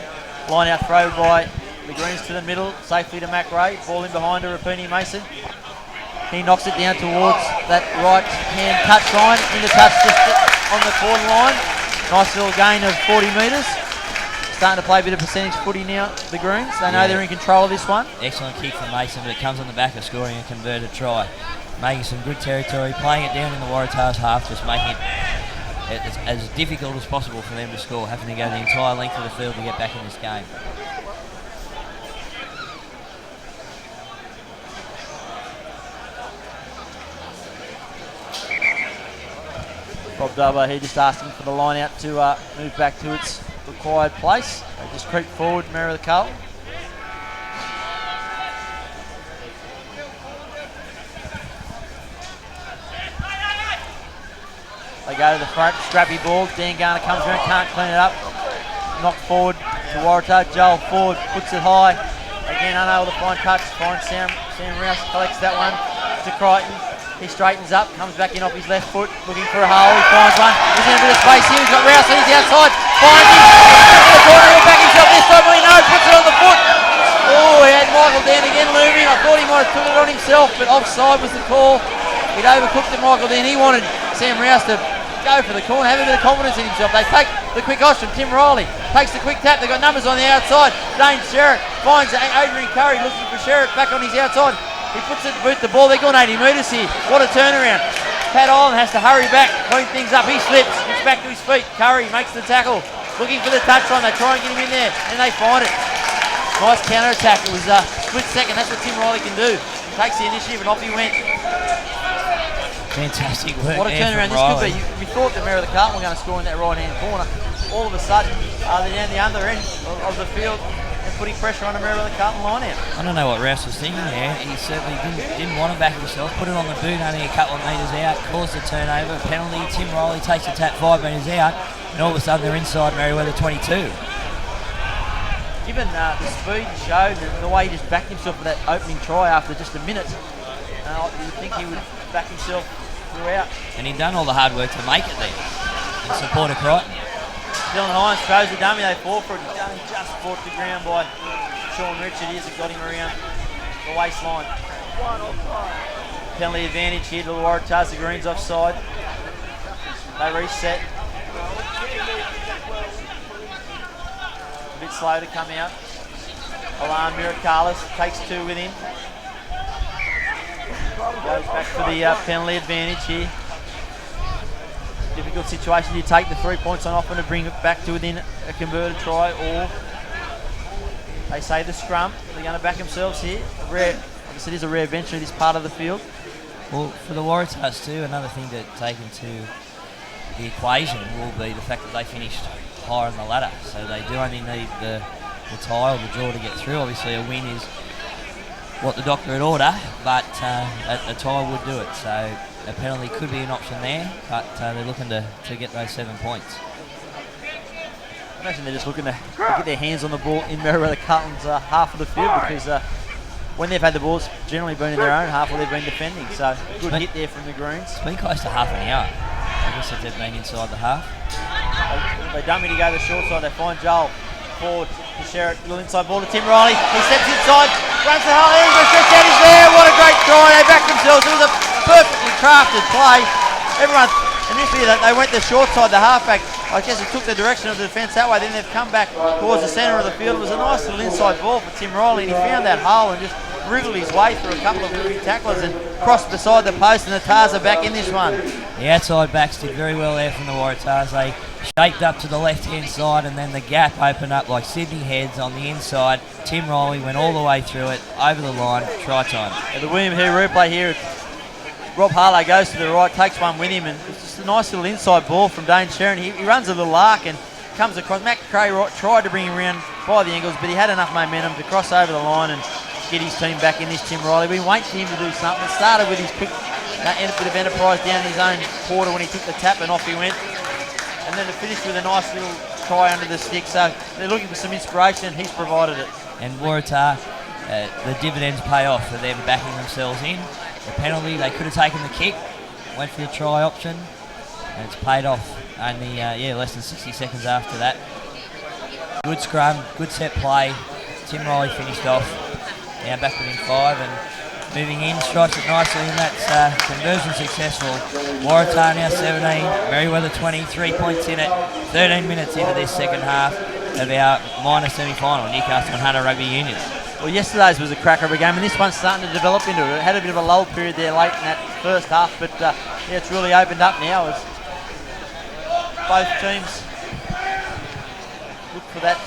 Line out throw by the Greens to the middle, safely to Mac Ray. Ball in behind to Rapini Mason. He knocks it down towards that right-hand touch line. In the touch, just on the quarter line. Nice little gain of 40 metres. Starting to play a bit of percentage footy now, the Greens. They know they're in control of this one. Excellent kick from Mason, but it comes on the back of scoring a converted try. Making some good territory, playing it down in the Waratah's half, just making it as difficult as possible for them to score, having to go the entire length of the field to get back in this game. Rob Dubbo, he just asking for the line out to move back to its required place. They just creep forward, Merewether Carlton. They go to the front, scrappy ball. Dan Garner comes around, can't clean it up. Knocked forward to Waratah. Joel Ford puts it high. Again, unable to find touch. Finds Sam Rouse, collects that one to Crichton. He straightens up, comes back in off his left foot, looking for a hole. He finds one. He's in a bit of space here. He's got Rouse on his outside. Finds him. In the corner, he'll back himself this time. He knows, puts it on the foot. Oh, he had Michael Dan again looming. I thought he might have took it on himself, but offside was the call. He'd overcooked it, Michael Dan. He wanted Sam Rouse to go for the corner, have a bit of confidence in himself. They take the quick option. Tim Riley takes the quick tap. They've got numbers on the outside. Dane Sherritt finds Adrian Curry looking for Sherritt back on his outside. He puts it to boot the ball. They're going 80 metres here. What a turnaround. Pat Island has to hurry back, clean things up. He slips, gets back to his feet. Curry makes the tackle, looking for the touchline. They try and get him in there, and they find it. Nice counter attack. It was a split second. That's what Tim Riley can do. He takes the initiative, and off he went. Fantastic work. What a turnaround this could be. We thought that Merewether Carlton were going to score in that right-hand corner. All of a sudden, they're down the other end of the field and putting pressure on the Merewether Carlton line out. I don't know what Rouse was thinking there. He certainly didn't want to back himself. Put it on the boot only a couple of metres out. Caused a turnover, a penalty. Tim Riley takes the tap 5 metres out. And all of a sudden they're inside Merewether 22. Given the speed he showed and the way he just backed himself for that opening try after just a minute, you would think he would back himself throughout. And he'd done all the hard work to make it there in support of Crichton. Dylan Hines throws the dummy, they fall for it. He's just brought to ground by Sean Richard. Here's got him around the waistline. Penalty advantage here to the Waratahs. The Greens offside. They reset. A bit slow to come out. Alan Miracalis takes 2 with him. Goes back for the penalty advantage here. Difficult situation. You take the 3 points on offer to bring it back to within a converted try, or they say the scrum. They're going to back themselves here. Rare, I guess it is a rare venture in this part of the field. Well, for the Waratahs too, another thing to take into the equation will be the fact that they finished higher on the ladder. So they do only need the tie or the draw to get through. Obviously a win is what the doctor would order, but a tie would do it. So a penalty could be an option there, but they're looking to get those 7 points. I imagine they're just looking to get their hands on the ball in Merewether Carlton's half of the field, because when they've had the ball, it's generally been in their own half or they've been defending. So good hit there from the Greens. It's been close to half an hour, I guess, if they've been inside the half. They dummy to go to the short side. They find Joel forward to Sherritt. Little inside ball to Tim Riley. He steps inside, runs the hole. There's a stretch out. He's there. What a great try. They backed themselves. It was a perfectly crafted play. Everyone initially they went the short side, the halfback. I guess it took the direction of the defence that way. Then they've come back towards the centre of the field. It was a nice little inside ball for Tim Riley, and he found that hole and just wriggled his way through a couple of rookie tacklers and crossed beside the post, and the Tars are back in this one. The outside backs did very well there from the Waratahs. They shaped up to the left-hand side, and then the gap opened up like Sydney heads on the inside. Tim Riley went all the way through it, over the line, try time. Yeah, the William Hill replay here. Rob Harlow goes to the right, takes one with him, and it's just a nice little inside ball from Dane Sherritt. He runs a little arc and comes across. Matt Cray tried to bring him around by the angles, but he had enough momentum to cross over the line and get his team back in this. Tim Riley, we've been waiting for him to do something. It started with his quick bit of enterprise down in his own quarter when he took the tap and off he went. And then to finish with a nice little try under the stick. So they're looking for some inspiration. He's provided it. And Waratah, the dividends pay off for them backing themselves in. The penalty, they could have taken the kick, went for the try option, and it's paid off only less than 60 seconds after that. Good scrum, good set play. Tim Riley finished off. Now back within 5, and moving in, strikes it nicely, and that's conversion successful. Waratah now 17, Merewether 20, 3 points in it, 13 minutes into this second half of our minor semi-final, Newcastle and Hunter Rugby Union. Well, yesterday's was a cracker of a game, and this one's starting to develop into it. It had a bit of a lull period there late in that first half, but yeah, it's really opened up now as both teams look for that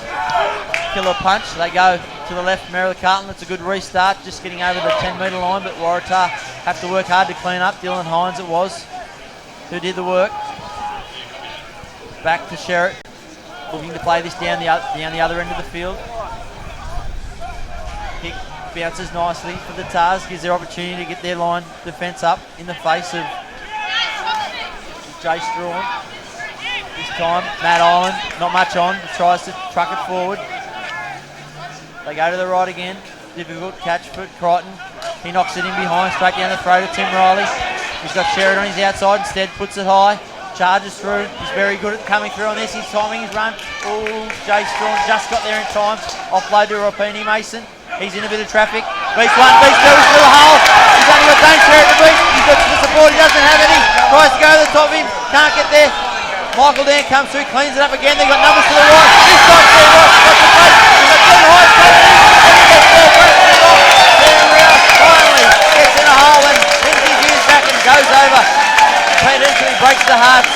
killer punch. They go to the left, Merewether Carlton. It's a good restart, just getting over the 10-metre line, but Waratah have to work hard to clean up. Dylan Hines it was who did the work. Back to Sherritt, looking to play this down the other end of the field. Kick bounces nicely for the Tars, gives their opportunity to get their line defence up in the face of Jay Strawn. This time, Matt Island, not much on, tries to truck it forward. They go to the right again. Difficult catch for Carlton. He knocks it in behind, straight down the throat of Tim Riley. He's got Sherritt on his outside, instead puts it high. Charges through. He's very good at coming through on this. His timing, his run. Oh, Jay Strawn just got there in time. Offload to Rapini Mason. He's in a bit of traffic. Beats one, beats two, he's through a hole. He's only got Dane Sherritt to beat. He's got the support, he doesn't have any. Tries to go to the top of him, can't get there. Michael Dan comes through, cleans it up again. They've got numbers to the right. This time, Sam Ross got the face. He's got Dylan Hines coming in. And he gets there, breaks it off. Sam Rouse finally gets in a hole and Lindsay Hughes back and goes over. Pete Ensley breaks the hearts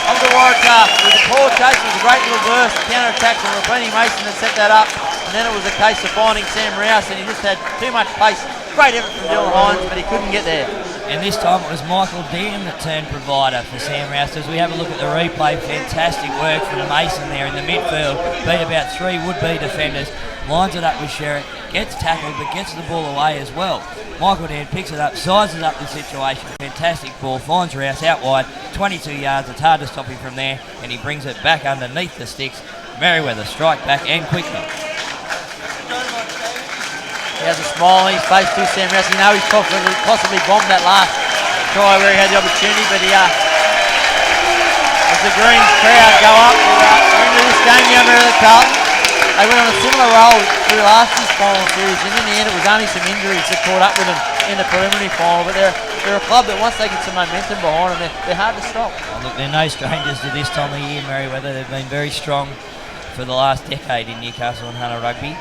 of the Waratah with a poor chase. It was a great little burst, counter-attack from Rapini Mason that set that up. And then it was a case of finding Sam Rouse, and he just had too much pace. Great effort from Dylan Hines, but he couldn't get there. And this time it was Michael Dean that turned provider for Sam Rouse. As we have a look at the replay, fantastic work from Mason there in the midfield. Beat about 3 would-be defenders, lines it up with Sherritt, gets tackled but gets the ball away as well. Michael Dan picks it up, sizes up the situation, fantastic ball, finds Rouse out wide, 22 yards, it's hard to stop him from there, and he brings it back underneath the sticks. Merewether strike back and quickly. He has a smile on his face to Sam Rouse. You know he's possibly bombed that last try where he had the opportunity, but as the Greens crowd go up, we're into this game now, Merewether Carlton. They went on a similar roll through last year's final series, and in the end it was only some injuries that caught up with them in the preliminary final, but they're a club that once they get some momentum behind them, they're hard to stop. Oh, look, they're no strangers to this time of year, Merewether. They've been very strong for the last decade in Newcastle and Hunter Rugby.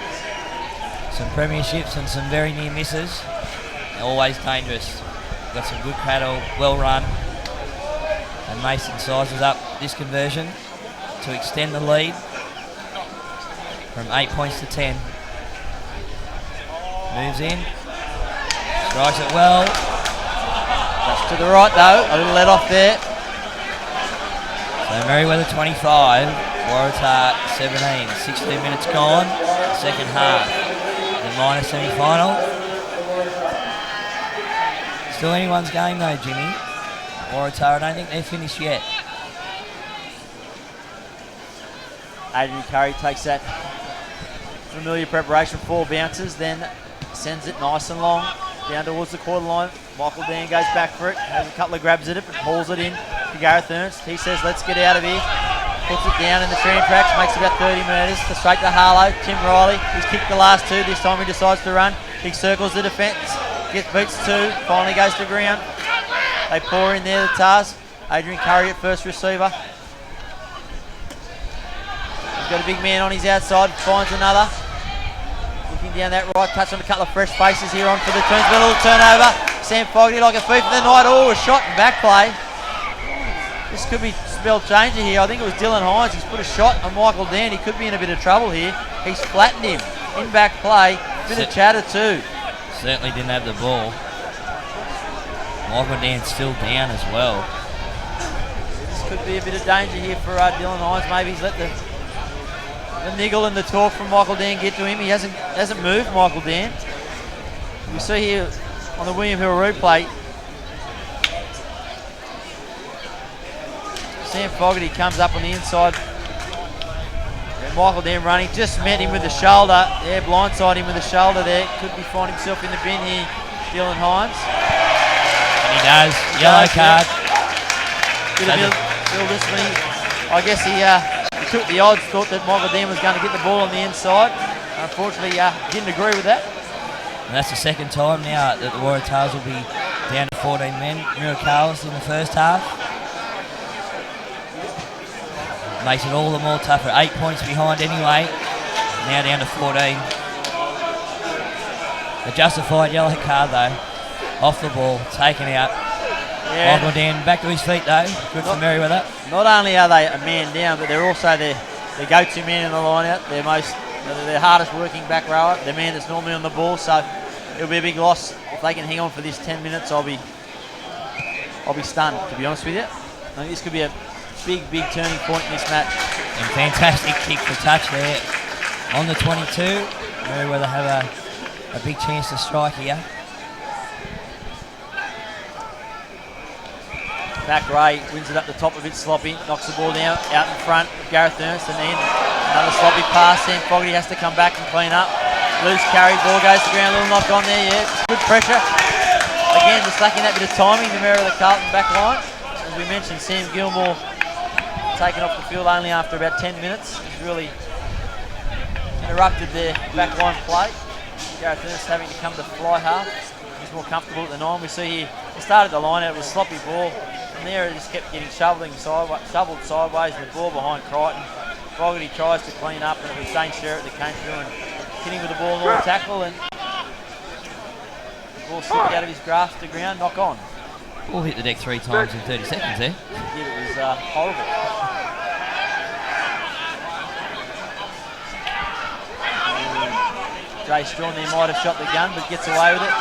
Some premierships and some very near misses. Always dangerous. Got some good paddle, well run. And Mason sizes up this conversion to extend the lead from 8 points to 10. Moves in. Strikes it well. Just to the right though, a little let off there. So Merewether 25, Waratah 17. 16 minutes gone, second half. The minor semi-final. Still anyone's game though, Jimmy. Waratah, I don't think they're finished yet. Adrian Curry takes that familiar preparation, 4 bounces, then sends it nice and long down towards the quarter line. Michael Dan goes back for it, has a couple of grabs at it, but hauls it in to Gareth Ernst. He says, let's get out of here. Puts it down in the tram tracks, makes about 30 metres to straight to Harlow. Tim Riley, he's kicked the last 2. This time he decides to run. He circles the defence, beats 2, finally goes to ground. They pour in there, the Tars. Adrian Curry at first receiver. He's got a big man on his outside, finds another. Looking down that right, touch on a couple of fresh faces here on for the Toons. But a little turnover. Sam Fogarty like a thief in the night. Oh, a shot and back play. This could be spell changer here. I think it was Dylan Hines. He's put a shot on Michael Dan. He could be in a bit of trouble here. He's flattened him in back play. Bit of chatter too. Certainly didn't have the ball. Michael Dan's still down as well. This could be a bit of danger here for Dylan Hines. Maybe he's let the niggle and the talk from Michael Dan get to him. He hasn't moved, Michael Dan. You see here on the William Hill replay, Sam Fogarty comes up on the inside. And Michael Dan running, just met him with the shoulder. Yeah, blindside him with the shoulder there. Could be find himself in the bin here, Dylan Hines. And he does. Yellow card. Bit of Bill Discipline. I guess he took the odds, thought that Michael Dan was going to get the ball on the inside. Unfortunately, didn't agree with that. And that's the second time now that the Waratahs will be down to 14 men. Miracles in the first half. Makes it all the more tougher. 8 points behind anyway. Now down to 14. A justified yellow card though. Off the ball, taken out. Yeah. Michael Dan back to his feet though. Good for Merewether. Not only are they a man down, but they're also their go-to man in the line-out. Their hardest working back rower, the man that's normally on the ball. So it'll be a big loss if they can hang on for this 10 minutes. I'll be stunned, to be honest with you. I think this could be a big turning point in this match. And fantastic kick for touch there on the 22. Merewether have a big chance to strike here. Mac Ray wins it up the top a bit sloppy, knocks the ball down out in front of Gareth Ernst, and then another sloppy pass. Sam Fogarty has to come back and clean up. Loose carry, ball goes to the ground, a little knock on there, yeah. Good pressure. Again, just lacking that bit of timing, the Merewether Carlton back line. As we mentioned, Sam Gilmore taken off the field only after about 10 minutes. He's really interrupted their back line play. Gareth Ernst having to come to fly half. He's more comfortable at the 9. We see here, he started the line out, it was a sloppy ball. And there it just kept getting shoveled sideways, the ball behind Crichton. Fogarty tries to clean up, and it was Dane Sherritt that came through and hit him with the ball on the tackle, and the ball slipped out of his grasp to ground, knock on. Ball hit the deck 3 times in 30 seconds there. It was horrible. Jay Strawn there might have shot the gun, but gets away with it.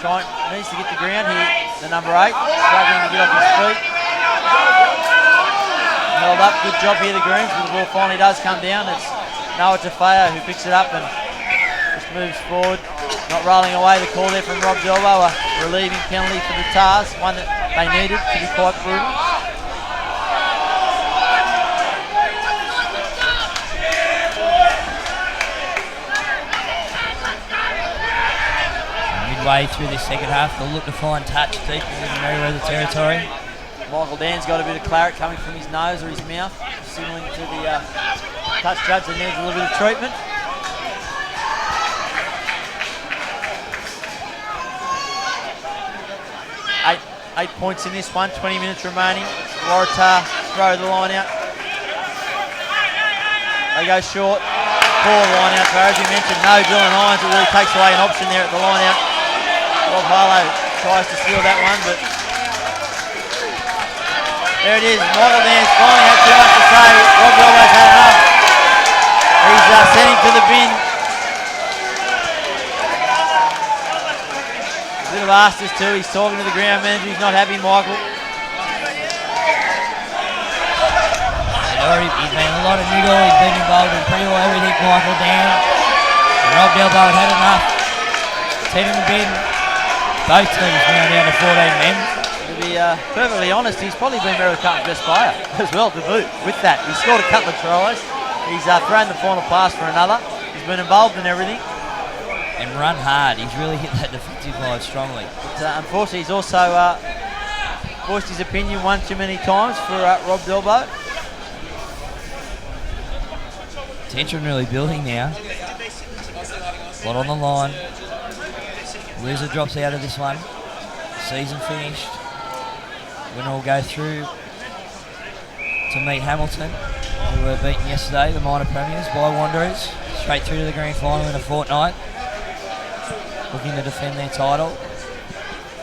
Needs to get the ground here. The number 8, struggling to get off his feet. Held up, good job here, the Greens, but the ball finally does come down. It's Noah Tafeo who picks it up and just moves forward. Not rolling away, the call there from Rob Delbo, a relieving penalty for the Tars, one that they needed to be quite brutal. Midway through this second half, they'll look to find touch deep in the Merewether territory. Michael Dan's got a bit of claret coming from his nose or his mouth, signalling to the touch judge that needs a little bit of treatment. Eight points in this one, 20 minutes remaining. Waratah throw the line out. They go short. Poor line out throw, as you mentioned. No Dylan Hines, it really takes away an option there at the line out. Rob Harlow tries to steal that one, but there it is. Michael Dan's finally had too much to say. Rob Delbo's had enough. He's sending to the bin. A bit of Asters too. He's talking to the ground manager. He's not happy, Michael. He's been a lot of niggle. He's been involved in pretty well everything. Michael Dan. And Rob Delbo had enough. 10 in the bin. Both teams now down to 14 men. To be perfectly honest, he's probably been Merewether Carlton's best player as well to boot with that. He's scored a couple of tries. He's thrown the final pass for another. He's been involved in everything. And run hard. He's really hit that defensive line strongly. But, unfortunately, he's also voiced his opinion one too many times for Rob Delbo. Tension really building now. Lot on the line. Loser drops out of this one. Season finished. Winner will go through to meet Hamilton, who were beaten yesterday, the minor premiers, by Wanderers. Straight through to the grand final in a fortnight. Looking to defend their title.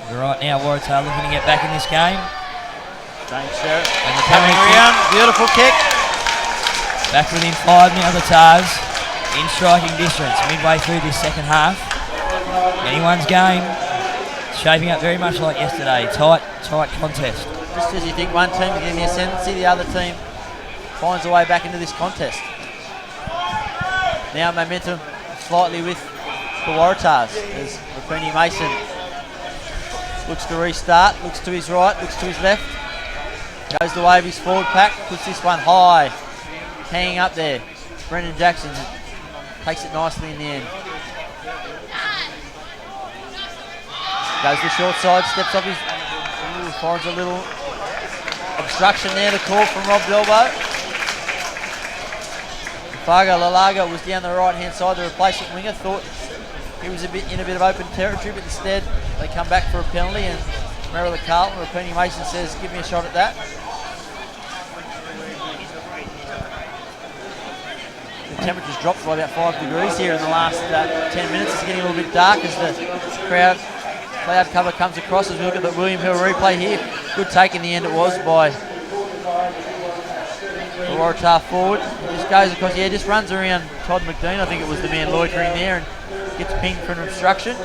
But right now, Waratah looking to get back in this game. Dane Sherritt And the coming penalty around. Beautiful kick. back within 5 now, the Tars in striking distance midway through this second half. Anyone's game, shaping up very much like yesterday. Tight contest. Just as you think one team is in the ascendancy, the other team finds a way back into this contest. Now momentum slightly with the Waratahs as Rapini Mason looks to restart, looks to his right, looks to his left. Goes the way of his forward pack, puts this one high, hanging up there. Brendan Jackson takes it nicely in the end. Goes the short side, steps off his... finds a little obstruction there, the call from Rob Delbo. Fargo Lalaga was down the right hand side, the replacement winger, thought he was in a bit of open territory, but instead they come back for a penalty, and Merewether Carlton, Rapini Mason says, give me a shot at that. The temperature's dropped by about 5 degrees here in the last 10 minutes. It's getting a little bit dark as the cloud cover comes across as we look at the William Hill replay here. Good take in the end it was by the Waratah forward. Just goes across, just runs around Todd McDean. I think it was the man loitering there, and gets pinged for an obstruction.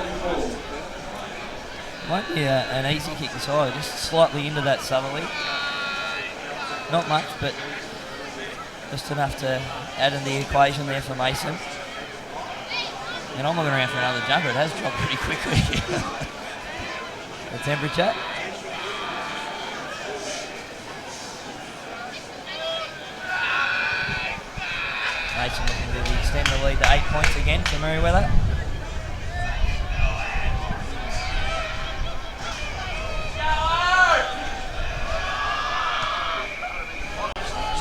Might be an easy kick inside, just slightly into that southerly. Not much, but just enough to add in the equation there for Mason. And I'm looking around for another jumper. It has dropped pretty quickly. The temperature. Mason looking to extend the lead to 8 points again for Merewether.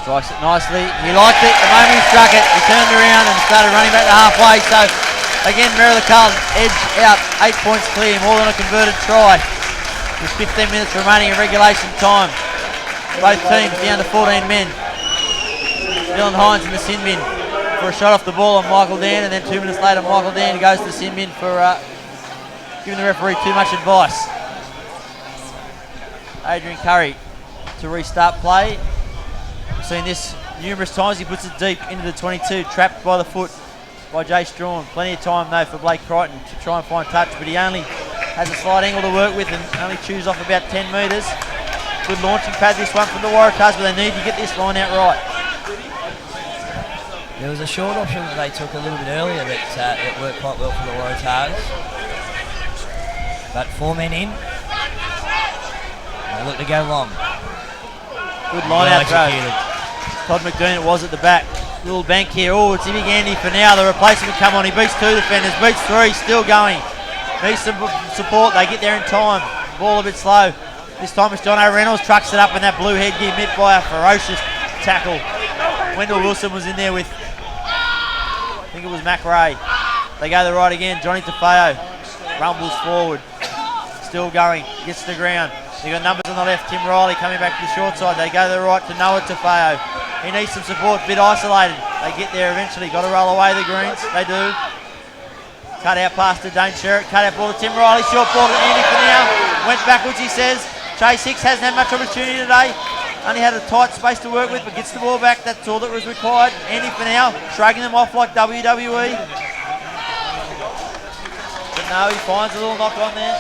Strikes it nicely. He liked it. The moment he struck it, he turned around and started running back to halfway. So again, Merewether Carlton edge out, 8 points clear, more than a converted try. With 15 minutes remaining in regulation time. Both teams down to 14 men. Dylan Hines in the sin bin for a shot off the ball on Michael Dan, and then 2 minutes later Michael Dan goes to the sin bin for giving the referee too much advice. Adrian Curry to restart play. We've seen this numerous times. He puts it deep into the 22, trapped by the foot by Jay Strawn. Plenty of time though for Blake Crichton to try and find touch, but he only has a slight angle to work with and only chews off about 10 metres. Good launching pad this one from the Waratahs, but they need to get this line out right. There was a short option that they took a little bit earlier that it worked quite well for the Waratahs. But 4 men in. They look to go long. Good line out throw. Todd McDean it was at the back. Little bank here. Oh, it's a big Andy for now. The replacement come on. He beats 2 defenders, beats 3, still going. Needs some support. They get there in time. Ball a bit slow. This time it's Jono Reynolds. Trucks it up in that blue headgear met by a ferocious tackle. Wendell Wilson was in there with, I think it was Mac Ray. They go the right again. Johnny Tafeo rumbles forward. Still going. Gets to the ground. They've got numbers on the left. Tim Riley coming back to the short side. They go to the right to Noah Tafeo. He needs some support. Bit isolated. They get there eventually. Got to roll away the Greens. They do. Cut out past to Dane Sherritt. Cut out ball to Tim Riley. Short ball to Andy for now. Went backwards, he says. Chase Hicks hasn't had much opportunity today. Only had a tight space to work with, but gets the ball back. That's all that was required. Andy for now, shrugging them off like WWE. But no, he finds a little knock on there.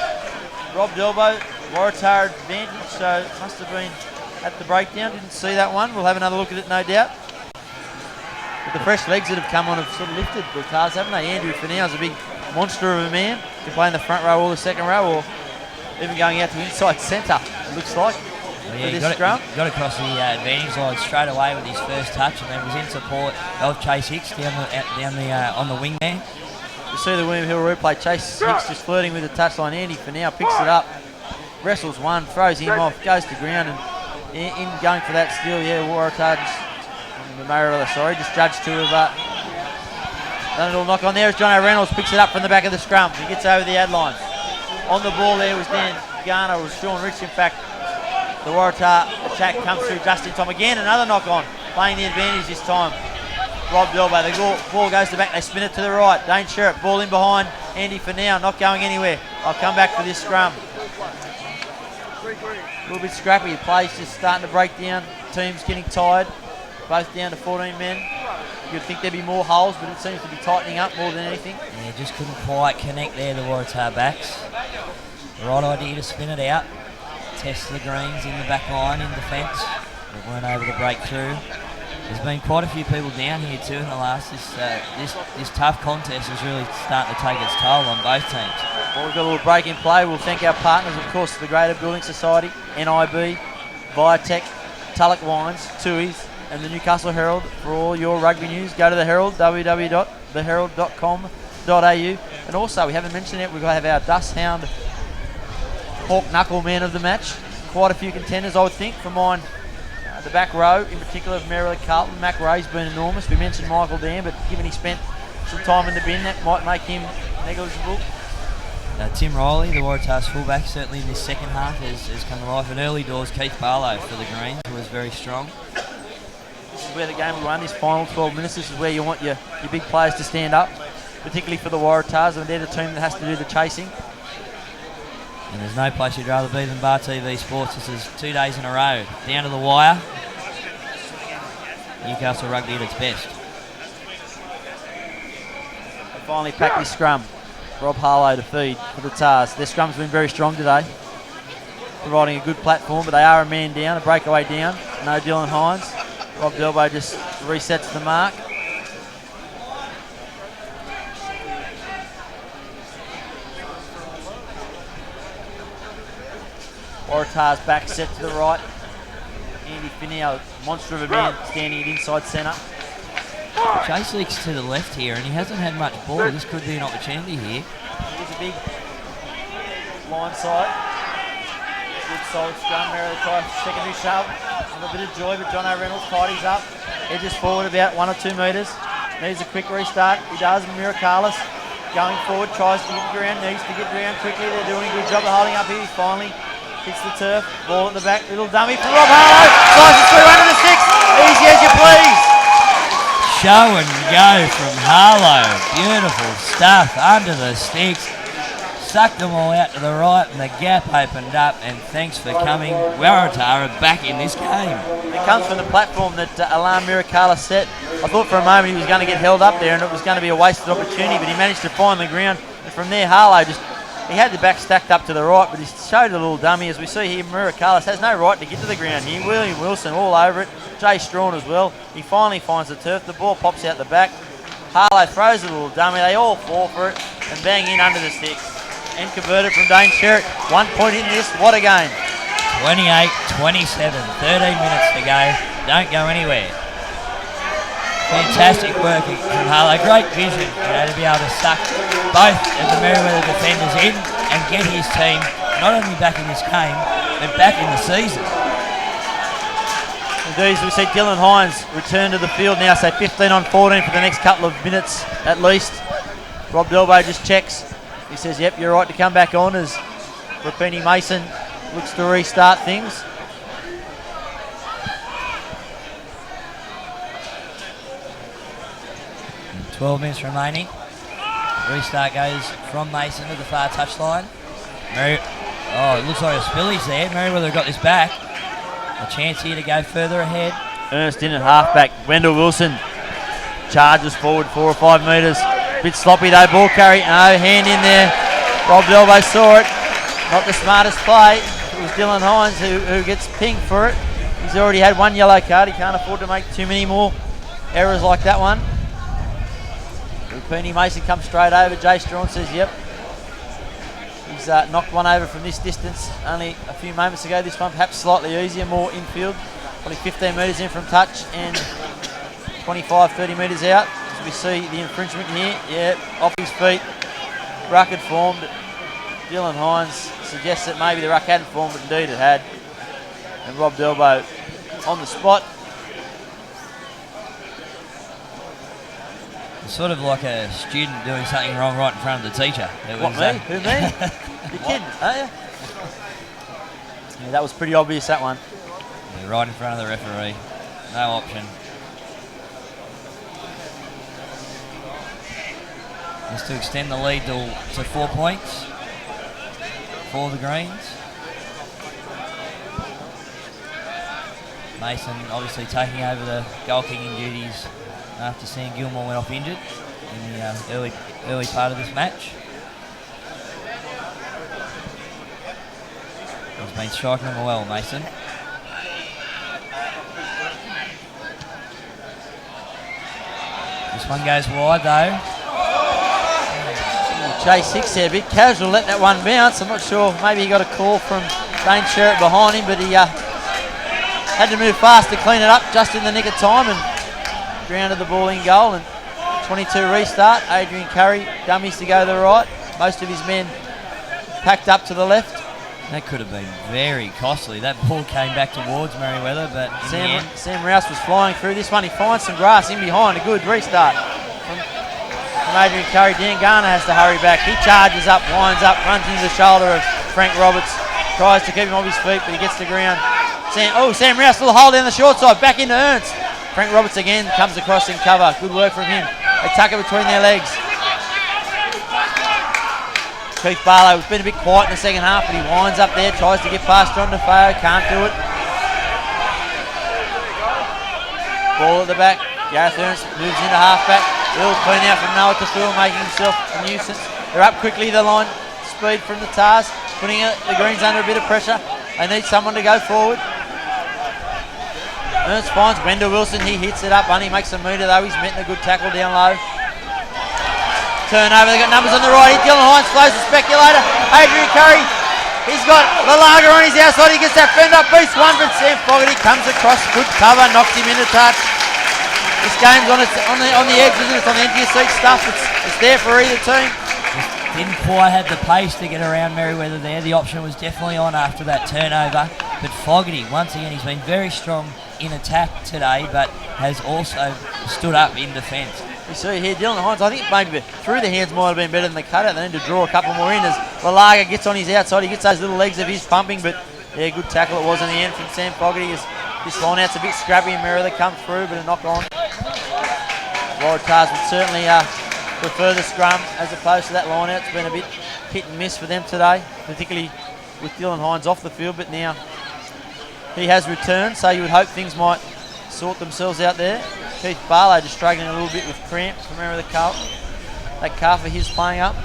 Rob Delbo, Waratah advantage, so it must have been at the breakdown. Didn't see that one. We'll have another look at it, no doubt. But the fresh legs that have come on have sort of lifted the cars, haven't they? Andrew Finau is a big monster of a man. Can play in the front row or the second row, or even going out to inside centre, it looks like. Well, yeah, he got across the advantage line straight away with his first touch, and then was in support of Chase Hicks on the wing there. You see the William Hill replay. Chase Hicks just flirting with the touchline. Andy for now picks it up, wrestles one, throws him off, goes to ground, and in going for that steal, Waratah just judged to have done a little knock on there as Jono Reynolds picks it up from the back of the scrum. He gets over the ad line. On the ball there was Dan Garner, or was Sean Rich, in fact. The Waratah attack comes through just in time. Again, another knock on, playing the advantage this time. Rob Delbo, the ball goes to the back, they spin it to the right. Dane Sherritt, ball in behind Andy for now, not going anywhere. I'll come back for this scrum. A little bit scrappy, the play's just starting to break down. Team's getting tired, both down to 14 men. You'd think there'd be more holes, but it seems to be tightening up more than anything. Yeah, just couldn't quite connect there, the Waratah backs. The right idea to spin it out. Test the Greens in the back line in defence, but weren't able to break through. There's been quite a few people down here too in the last. This tough contest is really starting to take its toll on both teams. Well, we've got a little break in play. We'll thank our partners, of course, the Greater Building Society, NIB, Viatech, Tulloch Wines, Tui's, and the Newcastle Herald for all your rugby news. Go to the Herald, www.theherald.com.au. And also, we haven't mentioned it, we've got to have our Dust Hound Hawk Knuckle man of the match. Quite a few contenders, I would think, for mine. The back row, in particular of Merewether Carlton. Mac Ray's been enormous. We mentioned Michael Dan, but given he spent some time in the bin, that might make him negligible. Tim Riley, the Waratah's fullback, certainly in this second half has come to life. And early doors, Keith Barlow for the Greens was very strong. This is where the game will run, this final 12 minutes. This is where you want your big players to stand up, particularly for the Waratahs, and they're the team that has to do the chasing. And there's no place you'd rather be than Bar TV Sports. This is 2 days in a row. Down to the wire. Newcastle Rugby at its best. They finally packed this scrum. Rob Harlow to feed for the Tars. Their scrum's been very strong today, providing a good platform, but they are a man down, a breakaway down. No Dylan Hines. Rob Delbo just resets the mark. Waratah's back set to the right. Andy Finney, monster of a man, standing at inside centre. Chase leaks to the left here, and he hasn't had much ball. This could be an opportunity here. There's a big line side. Good solid scrum. Merewether tries secondary shove. A bit of joy, but John O'Reynolds tidies up. Edges forward about 1 or 2 metres. Needs a quick restart. He does. Miracalis going forward, tries to get ground, needs to get ground quickly. They're doing a good job of holding up here. He finally hits the turf. Ball at the back. Little dummy for Rob Harlow. Slices through under the six. Easy as you please. Show and go from Harlow. Beautiful stuff under the sticks. Sucked them all out to the right, and the gap opened up. And thanks for coming. Waratah are back in this game. It comes from the platform that Alarm Miracala set. I thought for a moment he was going to get held up there and it was going to be a wasted opportunity, but he managed to find the ground. And from there, Harlow he had the back stacked up to the right, but he showed a little dummy. As we see here, Miracalis has no right to get to the ground here. William Wilson all over it. Jay Strawn as well. He finally finds the turf. The ball pops out the back. Harlow throws a little dummy. They all fall for it and bang in under the sticks. And converted from Dane Sherritt. 1 point in this. What a game. 28-27. 13 minutes to go. Don't go anywhere. Fantastic work from Harlow. Great vision, to be able to suck both of the Merewether defenders in and get his team not only back in this game, but back in the season. Indeed, as we see Dylan Hines return to the field now, say 15 on 14 for the next couple of minutes at least. Rob Delbo just checks. He says, yep, you're right to come back on as Rapini Mason looks to restart things. And 12 minutes remaining. Restart goes from Mason to the far touchline. It looks like a spillage there. Merewether got this back. A chance here to go further ahead. Ernst in at halfback. Wendell Wilson charges forward 4 or 5 metres. Bit sloppy though, ball carry. No, hand in there. Rob Delbo saw it. Not the smartest play. It was Dylan Hines who gets pinged for it. He's already had 1 yellow card. He can't afford to make too many more errors like that one. Penny Mason comes straight over. Jay Strawn says, yep. He's knocked one over from this distance only a few moments ago. This one perhaps slightly easier, more infield. Probably 15 metres in from touch and 25, 30 metres out. As we see the infringement here. Yeah, off his feet. Ruck had formed. Dylan Hines suggests that maybe the ruck hadn't formed, but indeed it had. And Rob Delbo on the spot. It's sort of like a student doing something wrong right in front of the teacher. What, me? Who, me? You're kidding, aren't you? Yeah, that was pretty obvious, that one. Yeah, right in front of the referee. No option. Just to extend the lead to 4 points for the Greens. Mason obviously taking over the goal kicking duties after Sam Gilmore went off injured in the early part of this match. He's been striking them well, Mason. This one goes wide though. Jay Six there, a bit casual, let that one bounce. I'm not sure, maybe he got a call from Dane Sherritt behind him, but he had to move fast to clean it up just in the nick of time and grounded the ball in goal. And 22 restart. Adrian Curry, dummies to go to the right. Most of his men packed up to the left. That could have been very costly. That ball came back towards Merewether, but Sam Rouse was flying through this one. He finds some grass in behind. A good restart from from Adrian Curry. Dan Garner has to hurry back. He charges up, winds up, runs into the shoulder of Frank Roberts. Tries to keep him off his feet, but he gets to the ground. Sam Rouse still hold down the short side. Back into Ernst. Frank Roberts again comes across in cover. Good work from him. They tuck it between their legs. Keith Barlow has been a bit quiet in the second half, but he winds up there, tries to get past John DeFeo, can't do it. Ball at the back. Gareth Ernst moves into half-back. Little clean out from Noah Tafil, making himself a nuisance. They're up quickly the line. Speed from the Tars, putting the Greens under a bit of pressure. They need someone to go forward. Ernst finds Wendell Wilson. He hits it up. Bunny makes a metre though. He's met in a good tackle down low. Turnover. They've got numbers on the right. Dylan Hines flows the speculator. Adrian Curry. He's got Lalaga on his outside. He gets that fend up. Beats one, but Sam Fogarty comes across. Good cover. Knocks him into touch. This game's on the edge, isn't it? It's on the edge of your seat stuff. It's there for either team. Didn't quite have the pace to get around Merewether there. The option was definitely on after that turnover. But Fogarty, once again, he's been very strong in attack today, but has also stood up in defence. You see here, Dylan Hines, I think maybe through the hands might have been better than the cutout. They need to draw a couple more in as Lalaga gets on his outside. He gets those little legs of his pumping, but yeah, good tackle it was in the end from Sam Fogarty. As this line out's a bit scrappy and Merewether come through, but a knock on. Waratahs would certainly prefer the scrum as opposed to that line out. It's been a bit hit and miss for them today, particularly with Dylan Hines off the field, but now he has returned, so you would hope things might sort themselves out there. Keith Barlow just struggling a little bit with cramps from Merewether Carlton. That calf of his playing up.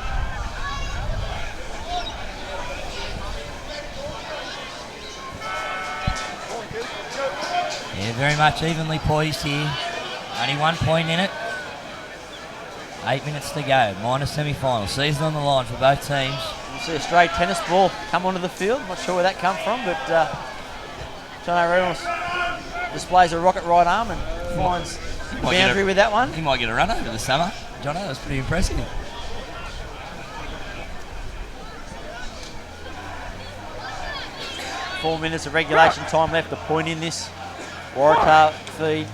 Yeah, very much evenly poised here. Only 1 point in it. 8 minutes to go, minor semi-final. Season on the line for both teams. You see a straight tennis ball come onto the field. Not sure where that come from, but John Reynolds displays a rocket right arm and finds boundary with that one. He might get a run over the summer. Jono, that was pretty impressive. Four minutes of regulation time left, a point in this. Waratah feed.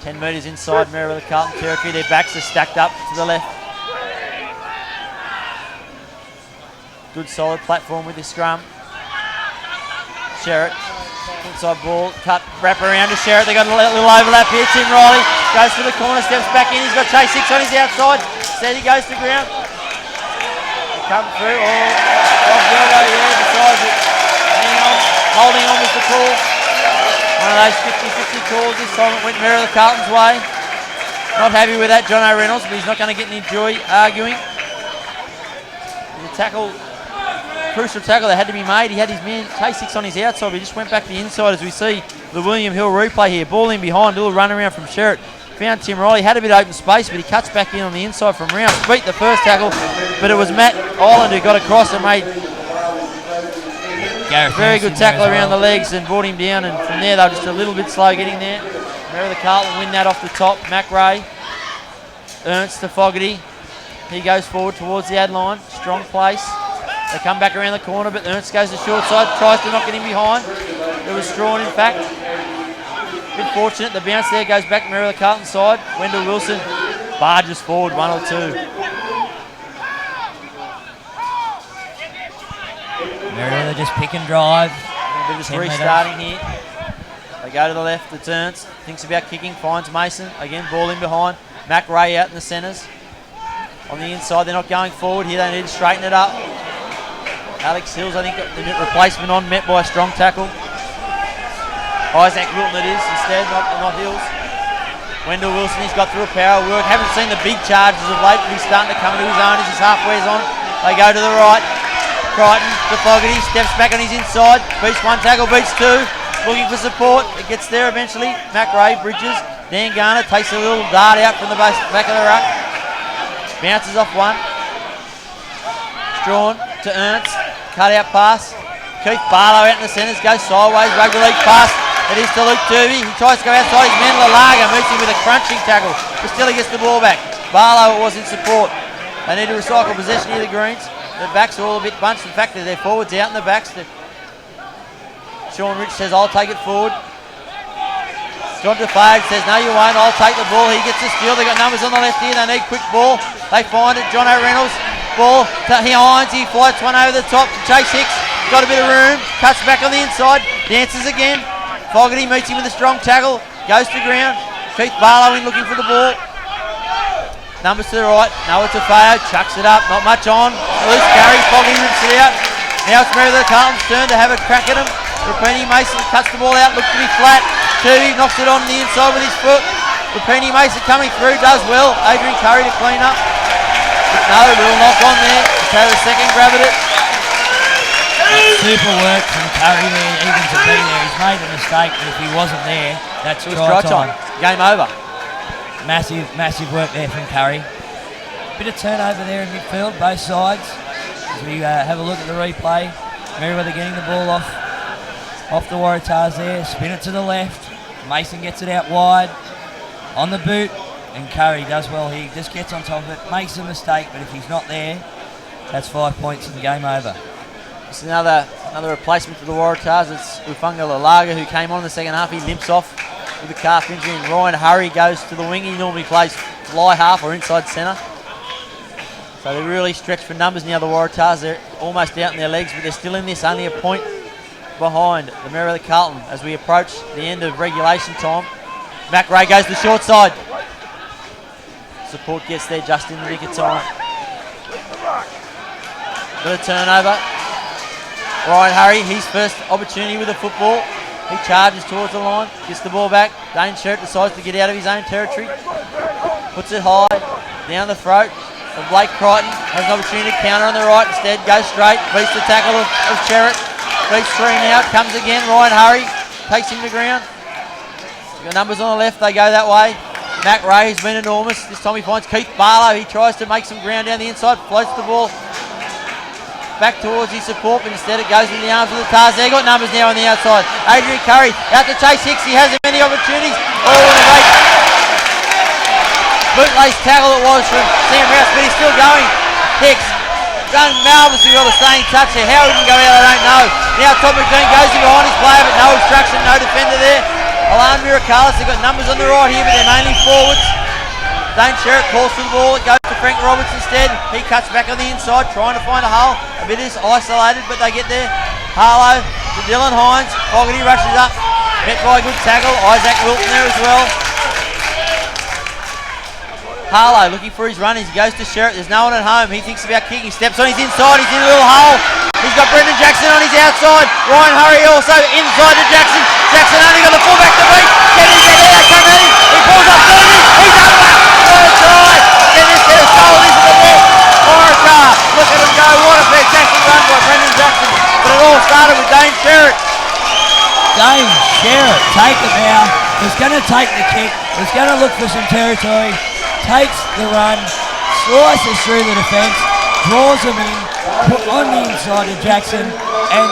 10 metres inside Merewether Carlton territory. Their backs are stacked up to the left. Good solid platform with this scrum. Sherritt, inside ball, cut, wrap around to Sherritt. They got a little overlap here. Tim Riley goes to the corner, steps back in. He's got Chase 6 on his outside. Instead he goes to ground. They come through. Rob Gildo, decides it. Holding on with the call. One of those 50-50 calls. This time it went Merewether Carlton's way. Not happy with that, Jono Reynolds, but he's not going to get any joy arguing. The tackle, crucial tackle that had to be made. He had his man Chase 6 on his outside, but he just went back to the inside as we see the William Hill replay here. Ball in behind, a little run around from Sherritt. Found Tim Riley, had a bit of open space, but he cuts back in on the inside from Round. Beat the first tackle, but it was Matt Ireland who got across and made very good tackle around the legs and brought him down, and from there they were just a little bit slow getting there. Merewether Carlton win that off the top. Mac Ray, Ernst to Fogarty. He goes forward towards the ad line. Strong place. They come back around the corner, but Ernst goes to short side, tries to knock it in behind. It was Strawn, in fact. A bit fortunate. The bounce there goes back Merewether Carlton side. Wendell Wilson barges forward 1 or 2. Merewether just pick and drive. They're just restarting here. They go to the left, it's Ernst. Thinks about kicking, finds Mason. Again, ball in behind. Mac Ray out in the centres. On the inside, they're not going forward here. They need to straighten it up. Alex Hills, I think, got the replacement on, met by a strong tackle. Isaac Wilton it is instead, not Hills. Wendell Wilson, he's got through a power of work. Haven't seen the big charges of late, but he's starting to come into his own as his halfway's on. They go to the right. Crichton to Fogarty, steps back on his inside, beats one tackle, beats two, looking for support, it gets there eventually. Mac Ray bridges, Dan Garner takes a little dart out from the back of the ruck, bounces off one. Strawn to Ernst, cut out pass. Keith Barlow out in the centres, goes sideways, rugby league pass. It is to Luke Turvey, he tries to go outside, his man Lalaga meets him with a crunching tackle, but still he gets the ball back. Barlow was in support. They need to recycle possession here, the Greens. The backs are all a bit bunched. In fact, their forwards out in the backs. Sean Rich says, I'll take it forward. John DeFage says, no you won't, I'll take the ball. He gets the steal. They've got numbers on the left here. They need quick ball. They find it. John O'Reynolds. Ball to Hines. He floats one over the top to Chase Hicks. Got a bit of room. Cuts back on the inside. Dances again. Fogarty meets him with a strong tackle. Goes to ground. Keith Barlow in looking for the ball. Numbers to the right. Noah Tafeo chucks it up. Not much on. Loose carry. Fogarty rips it out. Now it's Merewether Carlton's turn to have a crack at him. Rapini Mason cuts the ball out. Looks to be flat. Tuvey knocks it on the inside with his foot. Rapini Mason coming through. Does well. Adrian Curry to clean up. No, real knock on there. Taylor second grab at it. Super work from Curry there, even to be there. He's made a mistake, but if he wasn't there, that's try time. Game over. Massive work there from Curry. Bit of turnover there in midfield, both sides. As we have a look at the replay, Merewether getting the ball off the Waratahs there. Spin it to the left. Mason gets it out wide on the boot, and Curry does well here. Just gets on top of it, makes a mistake, but if he's not there, that's 5 points and game over. It's another replacement for the Waratahs. It's Ufunga Lalaga who came on in the second half. He limps off with a calf injury, and Ryan Hurry goes to the wing. He normally plays fly half or inside centre. So they're really stretched for numbers now, the Waratahs. They're almost out in their legs, but they're still in this, only a point behind the Merewether Carlton as we approach the end of regulation time. Mac Ray goes to the short side. Support gets there just in the nick of time. Bit of turnover. Ryan Hurry, his first opportunity with the football. He charges towards the line, gets the ball back. Dane Sherritt decides to get out of his own territory. Puts it high, down the throat of Blake Crichton. Has an opportunity to counter on the right, instead goes straight, beats the tackle of Sherritt. Beats three now, comes again. Ryan Hurry takes him to ground. Got numbers on the left, they go that way. Mac Ray has been enormous. This time he finds Keith Barlow. He tries to make some ground down the inside, floats the ball back towards his support, but instead it goes in the arms of the Tars. They've got numbers now on the outside. Adrian Curry out to Chase Hicks. He hasn't many opportunities. Oh, and a great bootlace tackle it was from Sam Rouse, but he's still going. Hicks done marvellously well to stay in touch there. How he can go out, I don't know. Now Todd McLean goes in behind his player, but no obstruction, no defender there. Alan Miracalis, they've got numbers on the right here, but they're mainly forwards. Dane Sherritt calls for the ball. It goes to Frank Roberts instead. He cuts back on the inside, trying to find a hole. A bit is isolated, but they get there. Harlow to Dylan Hines. Fogarty rushes up. Met by a good tackle. Isaac Wilton there as well. Harlow looking for his run as he goes to Sherritt. There's no one at home. He thinks about kicking. Steps on his inside. He's in a little hole. He's got Brendan Jackson on his outside. Ryan Hurry also inside to Jackson. Jackson only got the fullback to beat. Get in there. They come at him. He pulls up 30. He's over. What a try. Get this get a goal into the net. Waratah. Look at him go. What a fantastic run by Brendan Jackson. But it all started with Dane Sherritt. Dane Sherritt, take it now. He's going to take the kick. He's going to look for some territory. Takes the run. Slices through the defence. Draws him in. Put on the inside of Jackson. And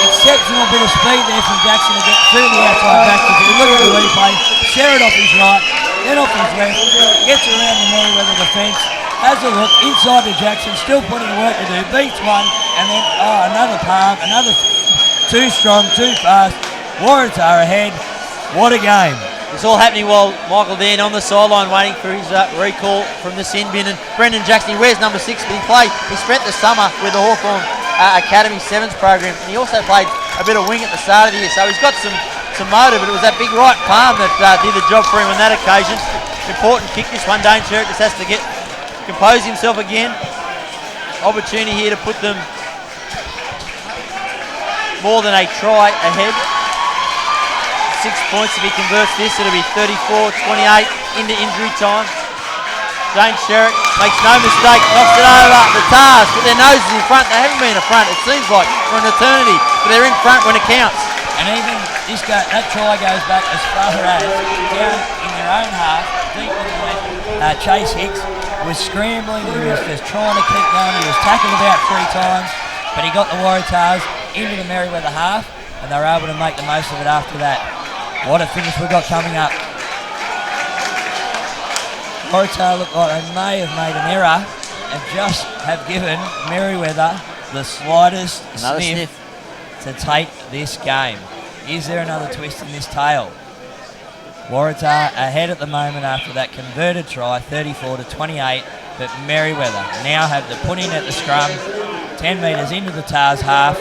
exceptional bit of speed there from Jackson to get through the outside back. If you look at the replay, Sherritt off his right, then off his left, gets around the Merewether defence, has a look inside to Jackson, still plenty of work to do, beats one, and then another palm, another too strong, too fast. Waratah ahead. What a game. It's all happening while Michael Dan on the sideline waiting for his recall from the sin bin. And Brendan Jackson, he wears number 6, but he spent the summer with the Hawthorn Academy Sevens program, and he also played a bit of wing at the start of the year, so he's got some motive, but it was that big right palm that did the job for him on that occasion. Important kick this one. Dane Sherritt just has to compose himself again. Opportunity here to put them more than a try ahead. 6 points if he converts this. It'll be 34-28 into injury time. Dane Sherritt makes no mistake, knocks it over. The Tars put their noses in front. They haven't been in front, it seems like, for an eternity, but they're in front when it counts. And even that try goes back as far as down in their own half, deep in the left. Chase Hicks was scrambling. He was just trying to keep going. He was tackled about 3 times, but he got the Waratahs into the Merewether half, and they were able to make the most of it after that. What a finish we've got coming up. Waratah look like they may have made an error and just have given Merewether the slightest sniff to take this game. Is there another twist in this tale? Waratah ahead at the moment after that converted try, 34-28, but Merewether now have the put in at the scrum, 10 metres into the Tars half.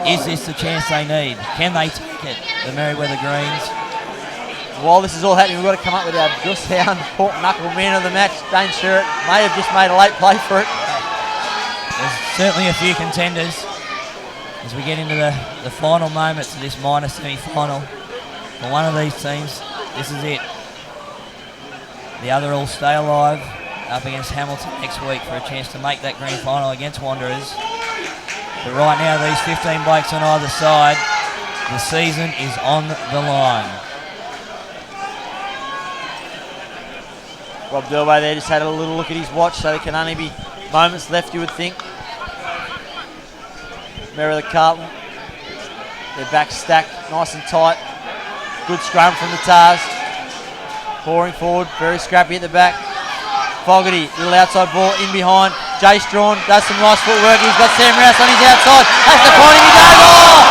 Is this the chance they need? Can they take it, the Merewether Greens? While this is all happening, we've got to come up with our Hound pork knuckle man of the match. Dane Sherritt may have just made a late play for it. There's certainly a few contenders as we get into the final moments of this minor semi-final. For one of these teams, this is it. The other will stay alive up against Hamilton next week for a chance to make that grand final against Wanderers. But right now, these 15 blokes on either side, the season is on the line. Rob Delway there just had a little look at his watch, so there can only be moments left, you would think. Merewether Carlton, their back stacked nice and tight. Good scrum from the Tars. Pouring forward, very scrappy at the back. Fogarty, little outside ball in behind. Jay Strawn does some nice footwork. He's got Sam Rouse on his outside. Has to point him, he goes. Oh!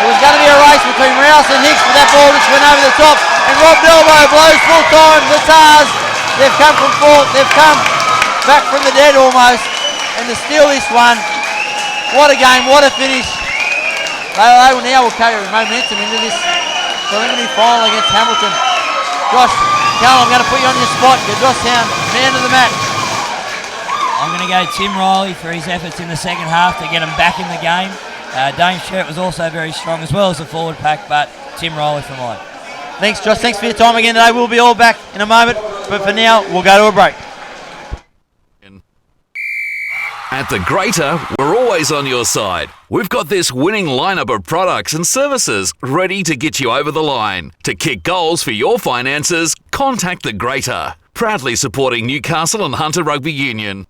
It was going to be a race between Rouse and Hicks, but that ball just went over the top. And Rob Delbo blows full time. The Tars, they've come from fourth. They've come back from the dead almost. And to steal this one, what a game, what a finish. They will now carry momentum into this preliminary final against Hamilton. Josh, Carl, I'm going to put you on your spot. You're Josh Hound, man of the match. I'm going to go Tim Riley for his efforts in the second half to get him back in the game. Dane Sherritt was also very strong as well as the forward pack, but Tim Riley for mine. Thanks, Josh. Thanks for your time again today. We'll be all back in a moment, but for now, we'll go to a break. At the Greater, we're always on your side. We've got this winning lineup of products and services ready to get you over the line. To kick goals for your finances, contact the Greater. Proudly supporting Newcastle and Hunter Rugby Union.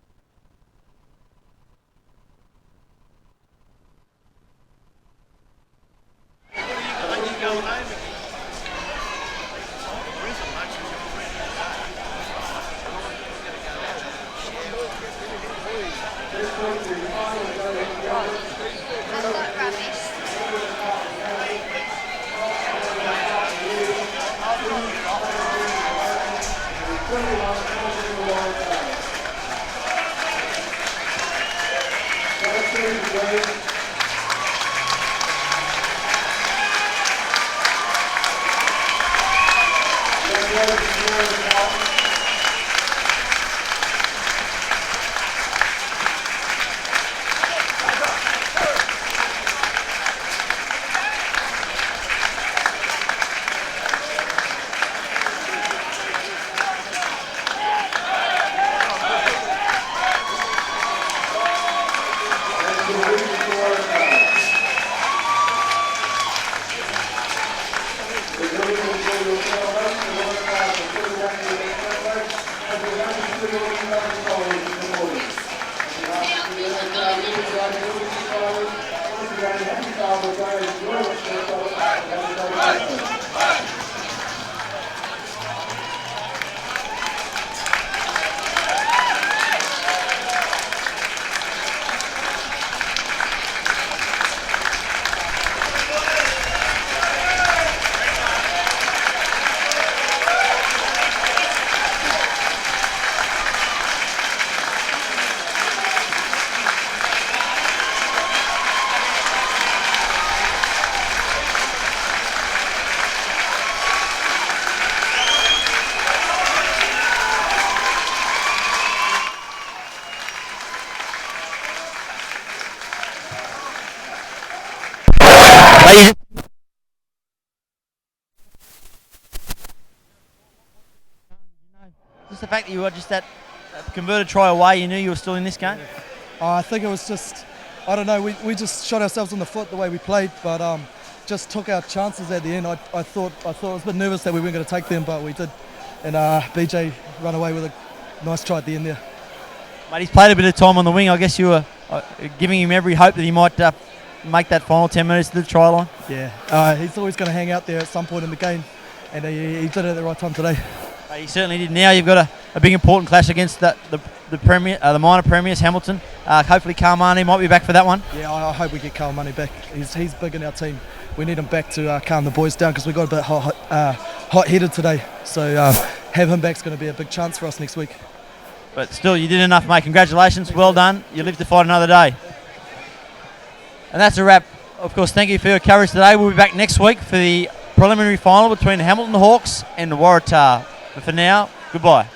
Just the fact that you were just that converted try away, you knew you were still in this game? I think it was just, I don't know, we just shot ourselves in the foot the way we played, but just took our chances at the end. I thought I was a bit nervous that we weren't going to take them, but we did. And BJ ran away with a nice try at the end there. Mate, he's played a bit of time on the wing. I guess you were giving him every hope that he might make that final 10 minutes to the try line. Yeah, he's always going to hang out there at some point in the game, and he did it at the right time today. He certainly did. Now you've got a big important clash against the premier, the minor premiers, Hamilton. Hopefully Carmani might be back for that one. Yeah, I hope we get Carmani back. He's big in our team. We need him back to calm the boys down because we got a bit hot-headed today. So have him back is going to be a big chance for us next week. But still, you did enough, mate. Congratulations. Well done. You live to fight another day. And that's a wrap. Of course, thank you for your coverage today. We'll be back next week for the preliminary final between the Hamilton Hawks and the Waratah. But for now, goodbye.